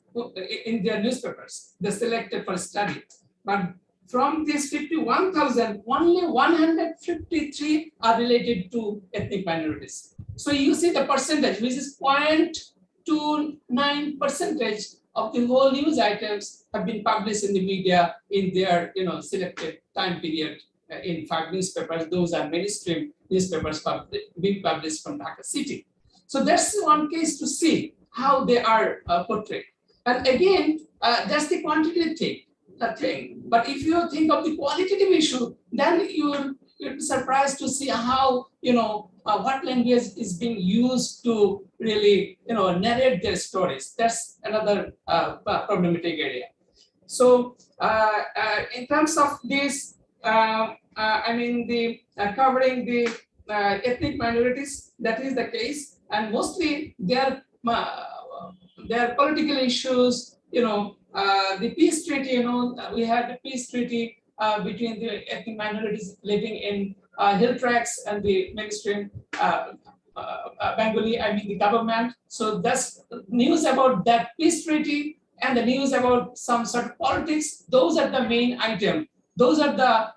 in their newspapers. They selected for study. But from these 51,000, only 153 are related to ethnic minorities. So you see the percentage, which is 0.29% of the whole news items have been published in the media in their selected time period in 5 newspapers. Those are mainstream newspapers being published from Dhaka city. So that's one case to see how they are portrayed. And again, that's the quantitative thing. But if you think of the qualitative issue, then you'll be surprised to see how what language is being used to really narrate their stories. That's another problematic area. So in terms of this, I mean covering the ethnic minorities, that is the case, and mostly their political issues. The peace treaty. We had a peace treaty between the ethnic minorities living in hill tracts and the mainstream Bengali, I mean the government. So that's news about that peace treaty and the news about some sort of politics. Those are the main item. Those are the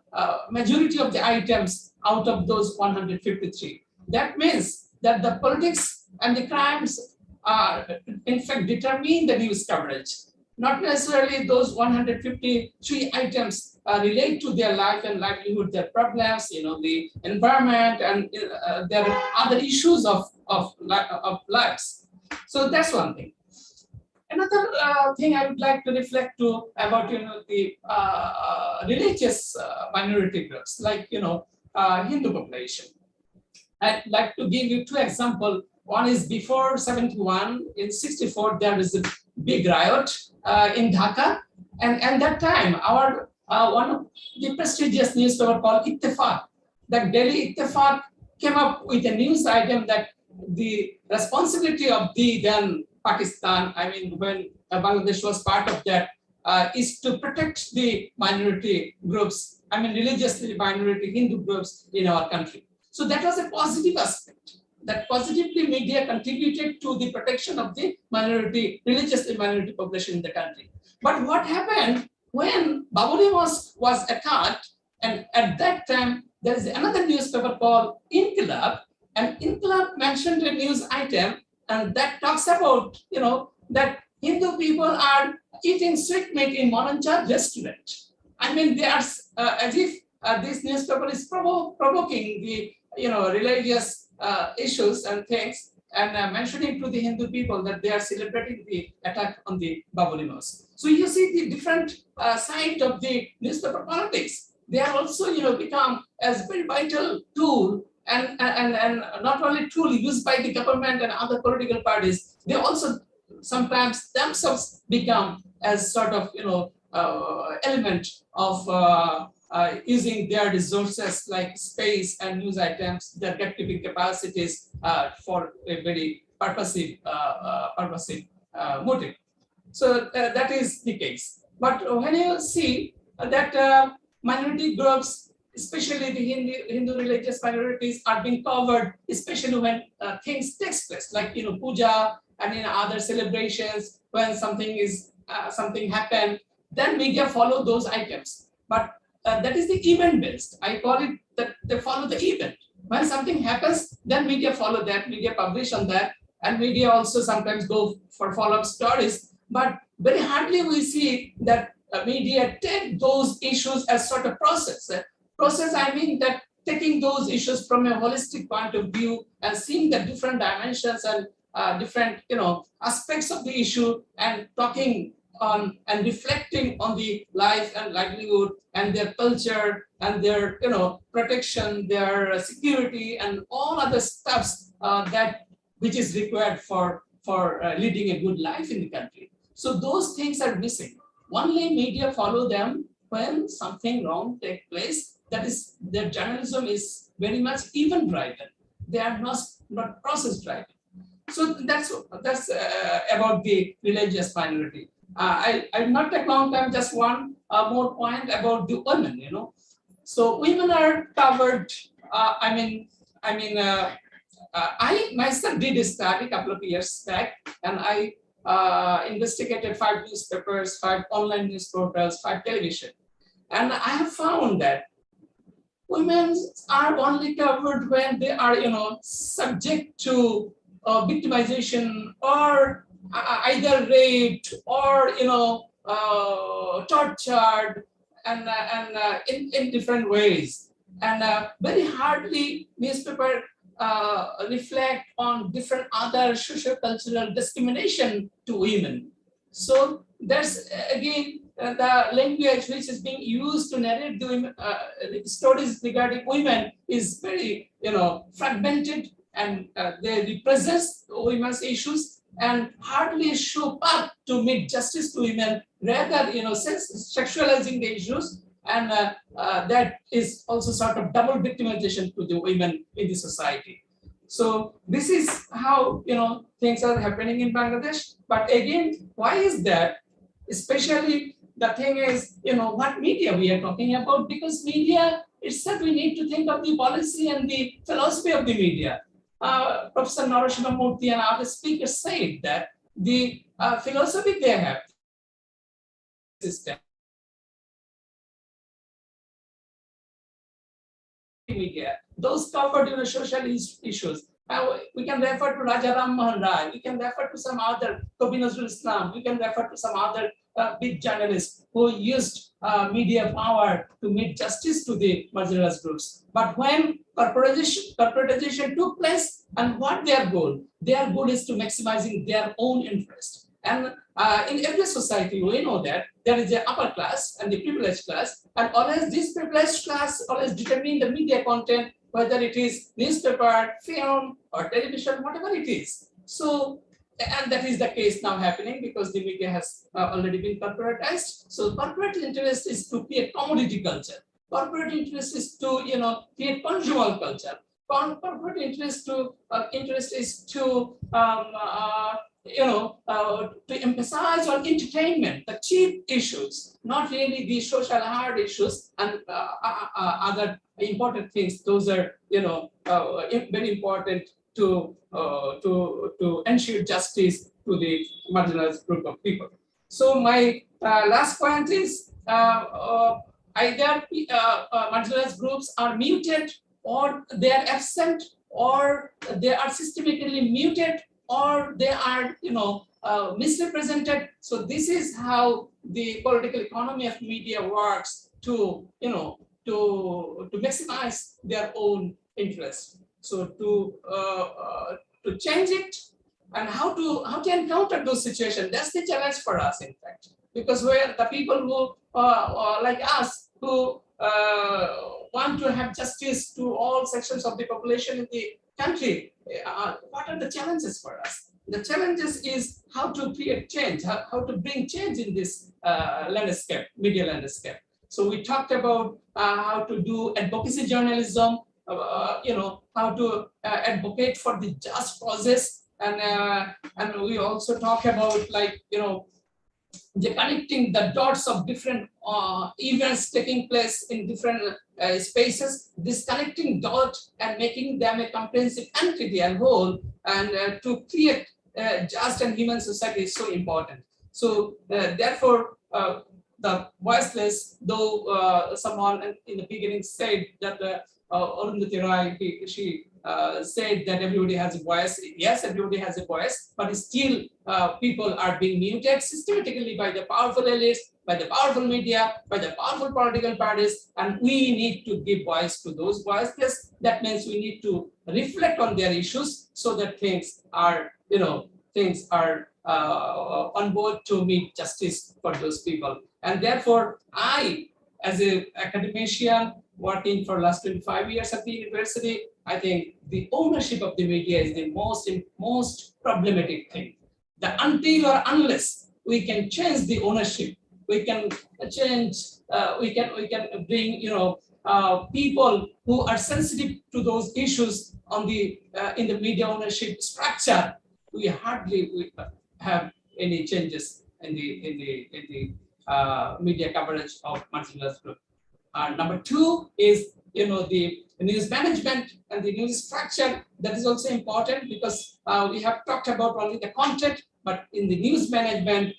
majority of the items out of those 153. That means that the politics and the crimes are, in fact, determine the news coverage. Not necessarily those 153 items relate to their life and livelihood, their problems, the environment, and there are other issues of lives. So that's one thing. Another thing I would like to reflect to about the religious minority groups, like Hindu population. I'd like to give you 2 examples. One is before 71, in 64, there was a big riot in Dhaka, and that time our one of the prestigious newspaper called Ittefaq, the Delhi Ittefaq, came up with a news item that the responsibility of the then Pakistan, I mean when Bangladesh was part of that, is to protect the minority groups, I mean religiously minority Hindu groups in our country. So that was a positive aspect. That positively media contributed to the protection of the religiously minority population in the country. But what happened when Baburi was attacked, and at that time, there is another newspaper called Inqilab, and Inqilab mentioned a news item, and that talks about, that Hindu people are eating sweet meat in Monanchar restaurant. I mean, they are as if this newspaper is provoking the, religious issues and things, and mentioning to the Hindu people that they are celebrating the attack on the Baburi Mosque. So you see the different side of the newspaper politics. They are also, become as very vital tool, and not only tool used by the government and other political parties. They also sometimes themselves become as sort of, element of using their resources like space and news items, their captive capacities for a very purposive motive. So that is the case. But when you see that minority groups especially the Hindu religious minorities are being covered, especially when things takes place, like puja and in other celebrations, when something is something happened, then media follow those items. But that is the event based. I call it that they follow the event. When something happens, then media follow that, media publish on that, and media also sometimes go for follow-up stories. But very hardly we see that media take those issues as sort of process. Process, I mean that taking those issues from a holistic point of view and seeing the different dimensions and different aspects of the issue and talking on and reflecting on the life and livelihood and their culture and their protection, their security and all other stuffs that which is required for leading a good life in the country. So those things are missing. Only media follow them when something wrong takes place. That is, their journalism is very much event driven. They are not process driven. So that's about the religious minority. I not take long time. Just one more point about the women. So women are covered. I myself did a study a couple of years back, and I investigated 5 newspapers, 5 online news portals, 5 television, and I have found that women are only covered when they are, subject to victimization or either raped or, tortured and in different ways. And very hardly newspaper reflect on different other socio-cultural discrimination to women. So there's again the language which is being used to narrate the women, stories regarding women is very fragmented, and they represent women's issues and hardly show up to make justice to women, rather sexualizing the issues, and that is also sort of double victimization to the women in the society. So this is how things are happening in Bangladesh. But again, why is that? Especially the thing is, what media we are talking about, because media itself, we need to think of the policy and the philosophy of the media. Professor Narashima Murthy and other speakers said that the philosophy they have system media, those covered social issues. We can refer to Raja Ram Mohan Rai, we can refer to some other Kavi Nazrul Islam, we can refer to some other big journalists who used media power to make justice to the marginalized groups. But when corporatization took place, and what their goal? Their goal is to maximizing their own interest. And in every society, we know that there is the upper class and the privileged class, and always this privileged class always determine the media content, whether it is newspaper, film, or television, whatever it is. So, and that is the case now happening because the media has already been corporatized. So corporate interest is to create commodity culture. Corporate interest is to create consumer culture. Corporate interest is to to emphasize on entertainment, the cheap issues, not really the social hard issues and other important things. Those are very important to ensure justice to the marginalized group of people. So my last point is either marginalized groups are muted, or they are absent, or they are systematically muted, or they are misrepresented. So this is how the political economy of media works to maximize their own interests. So to change it, and how to encounter those situations, that's the challenge for us, in fact, because we're the people who like us who want to have justice to all sections of the population in the country. What are the challenges for us? The challenges is how to create change, how to bring change in this landscape, media landscape. So we talked about how to do advocacy journalism, how to advocate for the just process, and we also talk about they're connecting the dots of different events taking place in different spaces, this connecting dot and making them a comprehensive entity and whole, and to create just and human society is so important. So therefore, the voiceless, though someone in the beginning said that Arundhati Roy, she said that everybody has a voice. Yes, everybody has a voice, but still people are being muted systematically by the powerful elites, by the powerful media, by the powerful political parties, and we need to give voice to those voiceless. That means we need to reflect on their issues so that things are, on board to meet justice for those people. And therefore, I, as an academician working for last 25 years at the university, I think the ownership of the media is the most problematic thing. That until or unless we can change the ownership, we can change, we can bring, people who are sensitive to those issues on the in the media ownership structure, we hardly have any changes in the media coverage of marginalized group. Number two is, the news management and the news structure. That is also important because we have talked about only the content, but in the news management,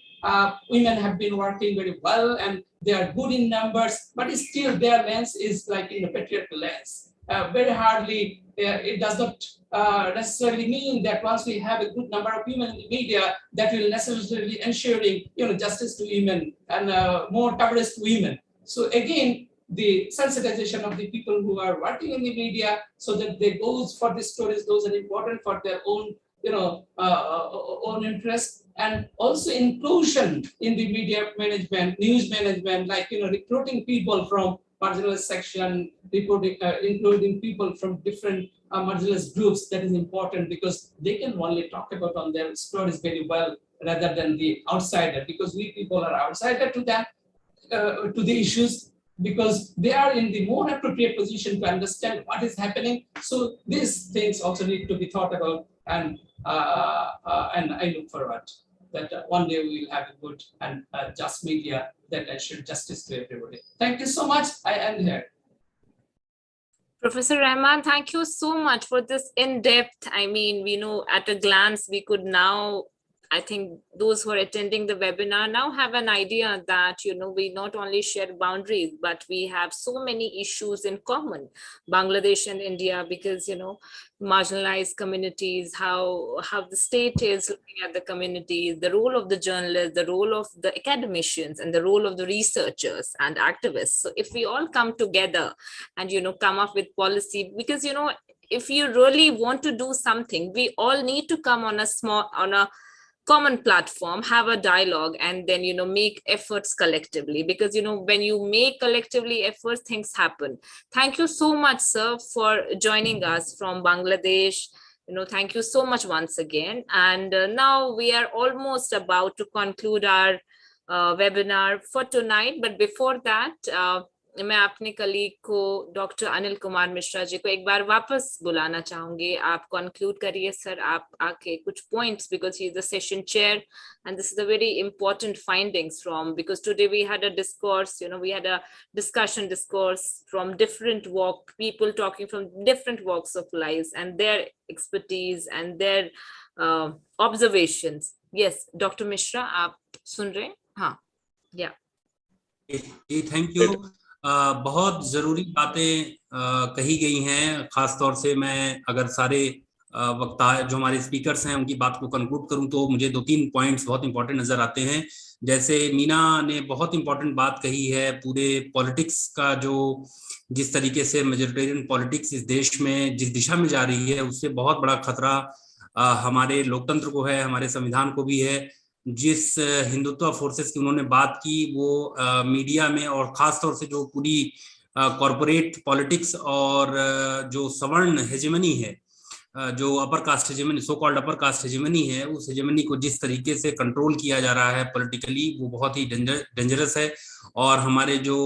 women have been working very well and they are good in numbers, but still their lens is like in the patriarchal lens. Very hardly, it does not necessarily mean that once we have a good number of women in the media, that will necessarily ensuring, justice to women and more coverage to women. So again, the sensitization of the people who are working in the media, so that they goes for the stories, those are important for their own, own interest, and also inclusion in the media management, news management, like, recruiting people from marginalized section, including people from different marginalized groups. That is important because they can only talk about on their stories very well rather than the outsider, because we people are outsider to them, to the issues, because they are in the more appropriate position to understand what is happening. So these things also need to be thought about, and I look forward that one day we will have a good and just media that ensure justice to everybody. Thank you so much. I end here. Professor Rahman, thank you so much for this in-depth. I mean, at a glance, we could now, I think those who are attending the webinar now have an idea that, we not only share boundaries, but we have so many issues in common, Bangladesh and India, because, marginalized communities, how the state is looking at the communities, the role of the journalists, the role of the academicians, and the role of the researchers and activists. So if we all come together and, come up with policy, because, if you really want to do something, we all need to come on a common platform, have a dialogue, and then, make efforts collectively, because, when you make collectively efforts, things happen. Thank you so much, sir, for joining us from Bangladesh. Thank you so much once again. And now we are almost about to conclude our webinar for tonight. But before that, मैं अपने colleague को doctor Anil Kumar Mishra ji को एक बार वापस बुलाना चाहूंगी. आप conclude करिए सर, आप आके कुछ points, because he is the session chair, and this is a very important findings from, because today we had a discourse, we had a discourse from different people talking from different walks of lives and their expertise and their observations. Yes, Dr. Mishra, आप सुन रहे हैं? हाँ, yeah. Thank you. बहुत जरूरी बातें कही गई हैं. खास तौर से मैं अगर सारे वक्ता जो हमारे स्पीकर्स हैं उनकी बात को कंक्लूड करूं तो मुझे 2-3 पॉइंट्स बहुत इंपॉर्टेंट नजर आते हैं. जैसे मीना ने बहुत इंपॉर्टेंट बात कही है, पूरे पॉलिटिक्स का जो जिस तरीके से मेजोरिटेरियन पॉलिटिक्स इस देश में जिस दिशा में जा रही है, उससे बहुत बड़ा खतरा हमारे लोकतंत्र को है, हमारे संविधान को भी है. जिस हिंदुत्व फोर्सेस की उन्होंने बात की, वो मीडिया में और खास तौर से जो पूरी कॉर्पोरेट पॉलिटिक्स और जो सवर्ण हेजेमनी है, जो upper caste hegemony, so called upper caste hegemony है, उस हेजेमनी को जिस तरीके से कंट्रोल किया जा रहा है पॉलिटिकली, वो बहुत ही डेंजरस है. और हमारे जो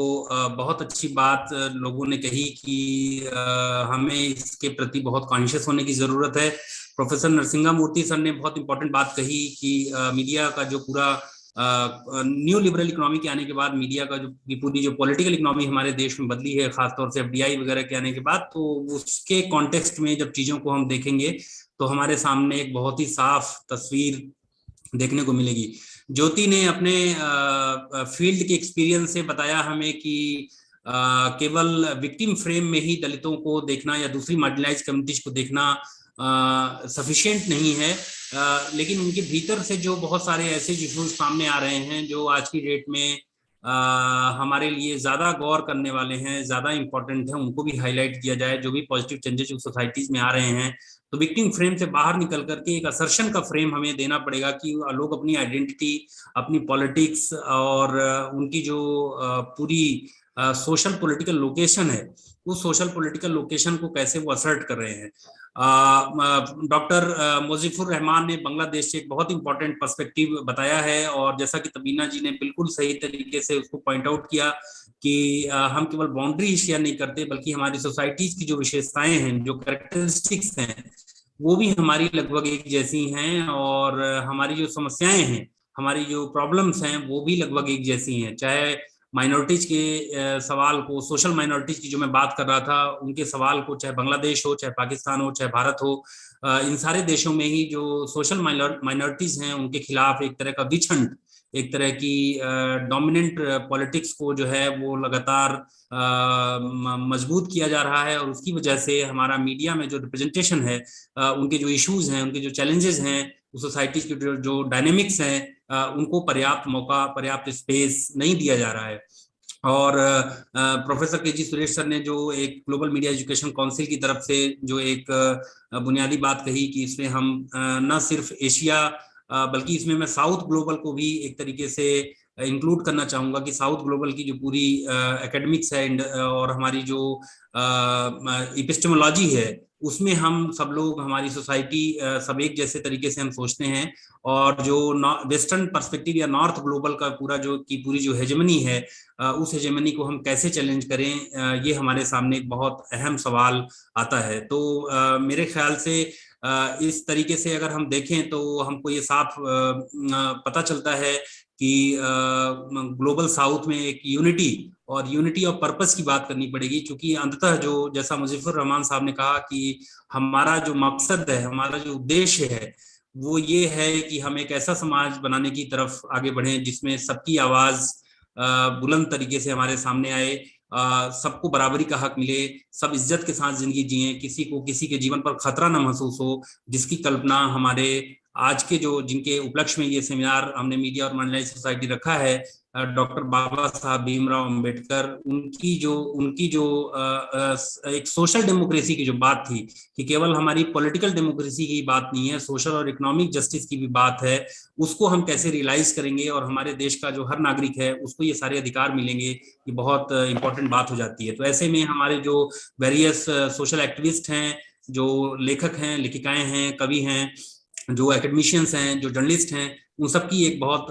बहुत अच्छी बात लोगों ने कही कि हमें इसके प्रति बहुत कॉन्शियस होने की जरूरत है. प्रोफेसर नरसिंगा मूर्ति सर ने बहुत इंपॉर्टेंट बात कही कि मीडिया का जो पूरा न्यू लिबरल इकोनॉमी के आने के बाद मीडिया का जो पूरी जो पॉलिटिकल इकोनॉमी हमारे देश में बदली है, खासतौर से एफडीआई वगैरह के आने के बाद, तो उसके कॉन्टेक्स्ट में जब चीजों को हम देखेंगे तो हमारे सामने एक बहुत ही साफ तस्वीर देखने को मिलेगी। ज्योति ने अपने फील्ड के एक्सपीरियंस से बताया हमें कि केवल विक्टिम फ्रेम में ही दलितों को देखना या दूसरी मार्जिनलाइज कम्युनिटीज को देखना सफिशिएंट नहीं है, लेकिन उनके भीतर से जो बहुत सारे ऐसे इश्यूज सामने आ रहे हैं जो आज की डेट में हमारे लिए ज्यादा गौर करने वाले हैं, ज्यादा इंपॉर्टेंट है, उनको भी हाईलाइट किया जाए। जो भी पॉजिटिव चेंजेस सोसाइटीज में आ रहे हैं, तो विक्टिम फ्रेम से बाहर निकल करके एक असर्शन का फ्रेम हमें देना पड़ेगा कि लोग अपनी आइडेंटिटी, अपनी पॉलिटिक्स और उनकी जो पूरी सोशल पॉलिटिकल लोकेशन है, उस सोशल पॉलिटिकल लोकेशन को कैसे वो असर्ट कर रहे हैं। डॉक्टर मुजीफुर रहमान ने बांग्लादेश से एक बहुत इंपॉर्टेंट पर्सपेक्टिव बताया है, और जैसा कि तबीना जी ने बिल्कुल सही तरीके से उसको पॉइंट आउट किया कि हम केवल बाउंड्री शेयर नहीं करते, बल्कि हमारी सोसाइटीज की जो विशेषताएं हैं, जो कैरेक्टरिस्टिक्स हैं, वो भी हमारी लगभग एक जैसी हैं, और हमारी जो समस्याएं हैं, हमारी जो प्रॉब्लम्स हैं, वो भी लगभग एक जैसी हैं। चाहे माइनॉरिटीज के सवाल को, सोशल माइनॉरिटीज की जो मैं बात कर रहा था, उनके सवाल को, चाहे बांग्लादेश हो, चाहे पाकिस्तान हो, चाहे भारत हो, इन सारे देशों में ही जो सोशल माइनॉरिटीज हैं, उनके खिलाफ एक तरह का विछंड, एक तरह की डोमिनेंट पॉलिटिक्स को जो है वो लगातार मजबूत किया जा रहा है, और उसकी वजह से हमारा मीडिया में जो रिप्रेजेंटेशन है, उनके जो इश्यूज हैं, उनके जो चैलेंजेस हैं, सोसाइटी की जो डायनेमिक्स हैं, उनको पर्याप्त मौका, पर्याप्त स्पेस नहीं दिया जा रहा है। और प्रोफेसर केजी सुरेश सर ने जो एक ग्लोबल मीडिया एजुकेशन काउंसिल की तरफ से जो एक बुनियादी बात कही कि इसमें हम न सिर्फ एशिया, बल्कि इसमें मैं साउथ ग्लोबल को भी एक तरीके से इंक्लूड करना चाहूंगा कि साउथ ग्लोबल की जो पूरी एकेडमिक्स है और हमारी जो एपिस्टेमोलॉजी है, उसमें हम सब लोग, हमारी सोसाइटी सब एक जैसे तरीके से हम सोचते हैं, और जो वेस्टर्न पर्सपेक्टिव या नॉर्थ ग्लोबल का पूरी जो हेजेमनी है, उस हेजेमनी को हम कैसे चैलेंज करें, ये हमारे सामने एक बहुत अहम सवाल आता है। तो मेरे ख्याल से इस तरीके से अगर हम देखें तो हमको ये साफ पता चलता है कि ग्लोबल साउथ में एक यूनिटी ऑफ पर्पस की बात करनी पड़ेगी, क्योंकि अंततः जो, जैसा मुजीफुर रहमान साहब ने कहा कि हमारा जो मकसद है, हमारा जो उद्देश्य है, वो ये है कि हम एक ऐसा समाज बनाने की तरफ आगे बढ़ें जिसमें सबकी आवाज बुलंद तरीके से हमारे सामने आए, सबको बराबरी का हक मिले, सब इज्जत के साथ जिंदगी जिए, किसी को किसी के जीवन पर खतरा न महसूस हो, जिसकी कल्पना हमारे आज के जो, जिनके उपलक्ष्य में ये सेमिनार हमने मीडिया और मार्जिनलाइज्ड सोसाइटी रखा है, डॉक्टर बाबा साहब भीमराव अंबेडकर, उनकी जो एक सोशल डेमोक्रेसी की जो बात थी कि केवल हमारी पॉलिटिकल डेमोक्रेसी की बात नहीं है, सोशल और इकोनॉमिक जस्टिस की भी बात है, उसको हम कैसे रियलाइज करेंगे और हमारे देश का जो हर नागरिक है उसको ये सारे अधिकार मिलेंगे, ये बहुत इंपॉर्टेंट बात हो जाती है। तो ऐसे में हमारे जो वेरियस सोशल एक्टिविस्ट हैं, जो लेखक हैं, लेखिकाएं हैं, कवि हैं, जो एकेडमिशियंस हैं, जो जर्नलिस्ट हैं, उन सब की एक बहुत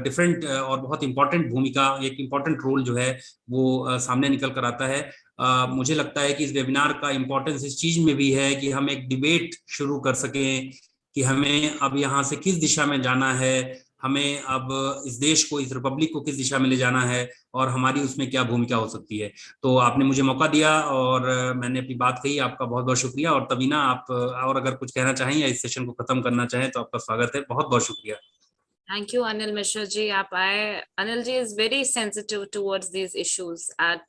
डिफरेंट और बहुत इंपॉर्टेंट भूमिका, एक इंपॉर्टेंट रोल जो है वो सामने निकल कर आता है। मुझे लगता है कि इस वेबिनार का इम्पोर्टेंस इस चीज में भी है कि हम एक डिबेट शुरू कर सकें कि हमें अब यहाँ से किस दिशा में जाना है, हमें अब इस देश को, इस रिपब्लिक को किस दिशा में ले जाना है, और हमारी उसमें क्या भूमिका हो सकती है। तो आपने मुझे मौका दिया और मैंने अपनी बात कही, आपका बहुत बहुत शुक्रिया। और तबीना, आप और अगर कुछ कहना चाहें या इस सेशन को खत्म करना चाहें तो आपका स्वागत है। बहुत बहुत शुक्रिया। Thank you, Anil Mishra ji. आप आए। Anil ji is very sensitive towards these issues.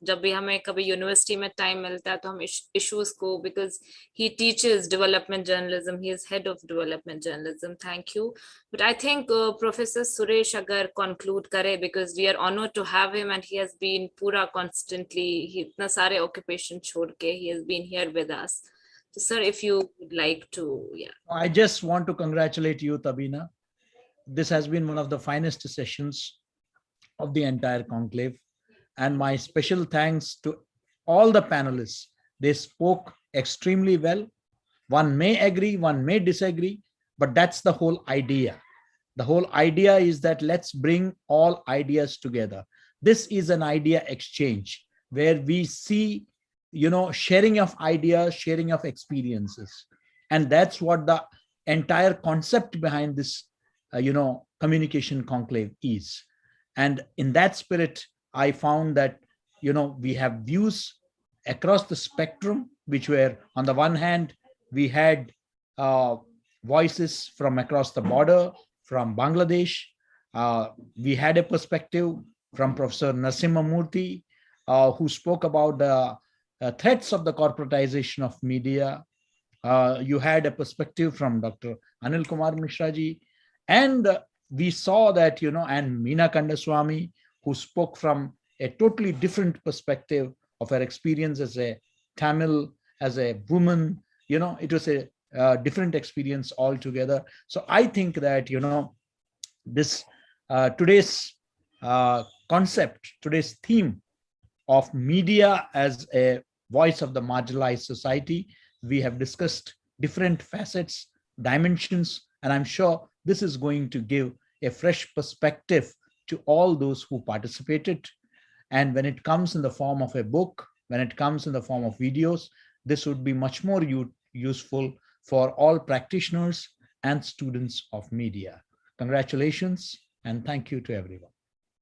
जब भी हमें कभी यूनिवर्सिटी में टाइम मिलता है तो हम issues को, because he teaches development journalism, he is head of development journalism. Thank you. But I think Professor Suresh अगर conclude करे, because we are honored to have him and he has been पूरा constantly, इतना सारे occupation छोड़ के he has been here with us. So sir, if you would like to, yeah. I just want to congratulate you, Tabina. This has been one of the finest sessions of the entire conclave, and my special thanks to all the panelists. They spoke extremely well. One may agree, one may disagree, but that's the whole idea. The whole idea is that let's bring all ideas together. This is an idea exchange where we see, sharing of ideas, sharing of experiences, and that's what the entire concept behind this Communication Conclave is. And in that spirit, I found that, we have views across the spectrum, which were, on the one hand, we had voices from across the border, from Bangladesh. We had a perspective from Professor Narasimhamurthy, who spoke about the threats of the corporatization of media. You had a perspective from Dr. Anil Kumar Mishra ji. And we saw that, and Meena Kandaswamy, who spoke from a totally different perspective of her experience as a Tamil, as a woman. It was a different experience altogether. So I think that, this today's concept, today's theme of media as a voice of the marginalized society, we have discussed different facets, dimensions, and I'm sure this is going to give a fresh perspective to all those who participated. And when it comes in the form of a book, when it comes in the form of videos, this would be much more useful for all practitioners and students of media. Congratulations and thank you to everyone.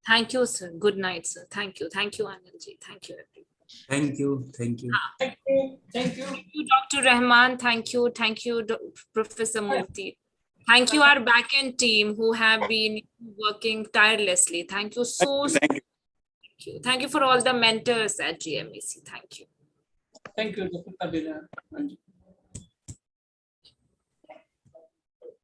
Thank you, sir. Good night, sir. Thank you. Thank you, Anilji. Thank you, everyone. Thank you. Thank you. Thank you. Thank you. Thank you, Dr. Rahman. Thank you. Thank you, Professor Murthy. Thank you, our backend team who have been working tirelessly. Thank you so Thank you. Thank you. Thank you for all the mentors at GMEC. Thank you. Thank you, Dr. Tabila.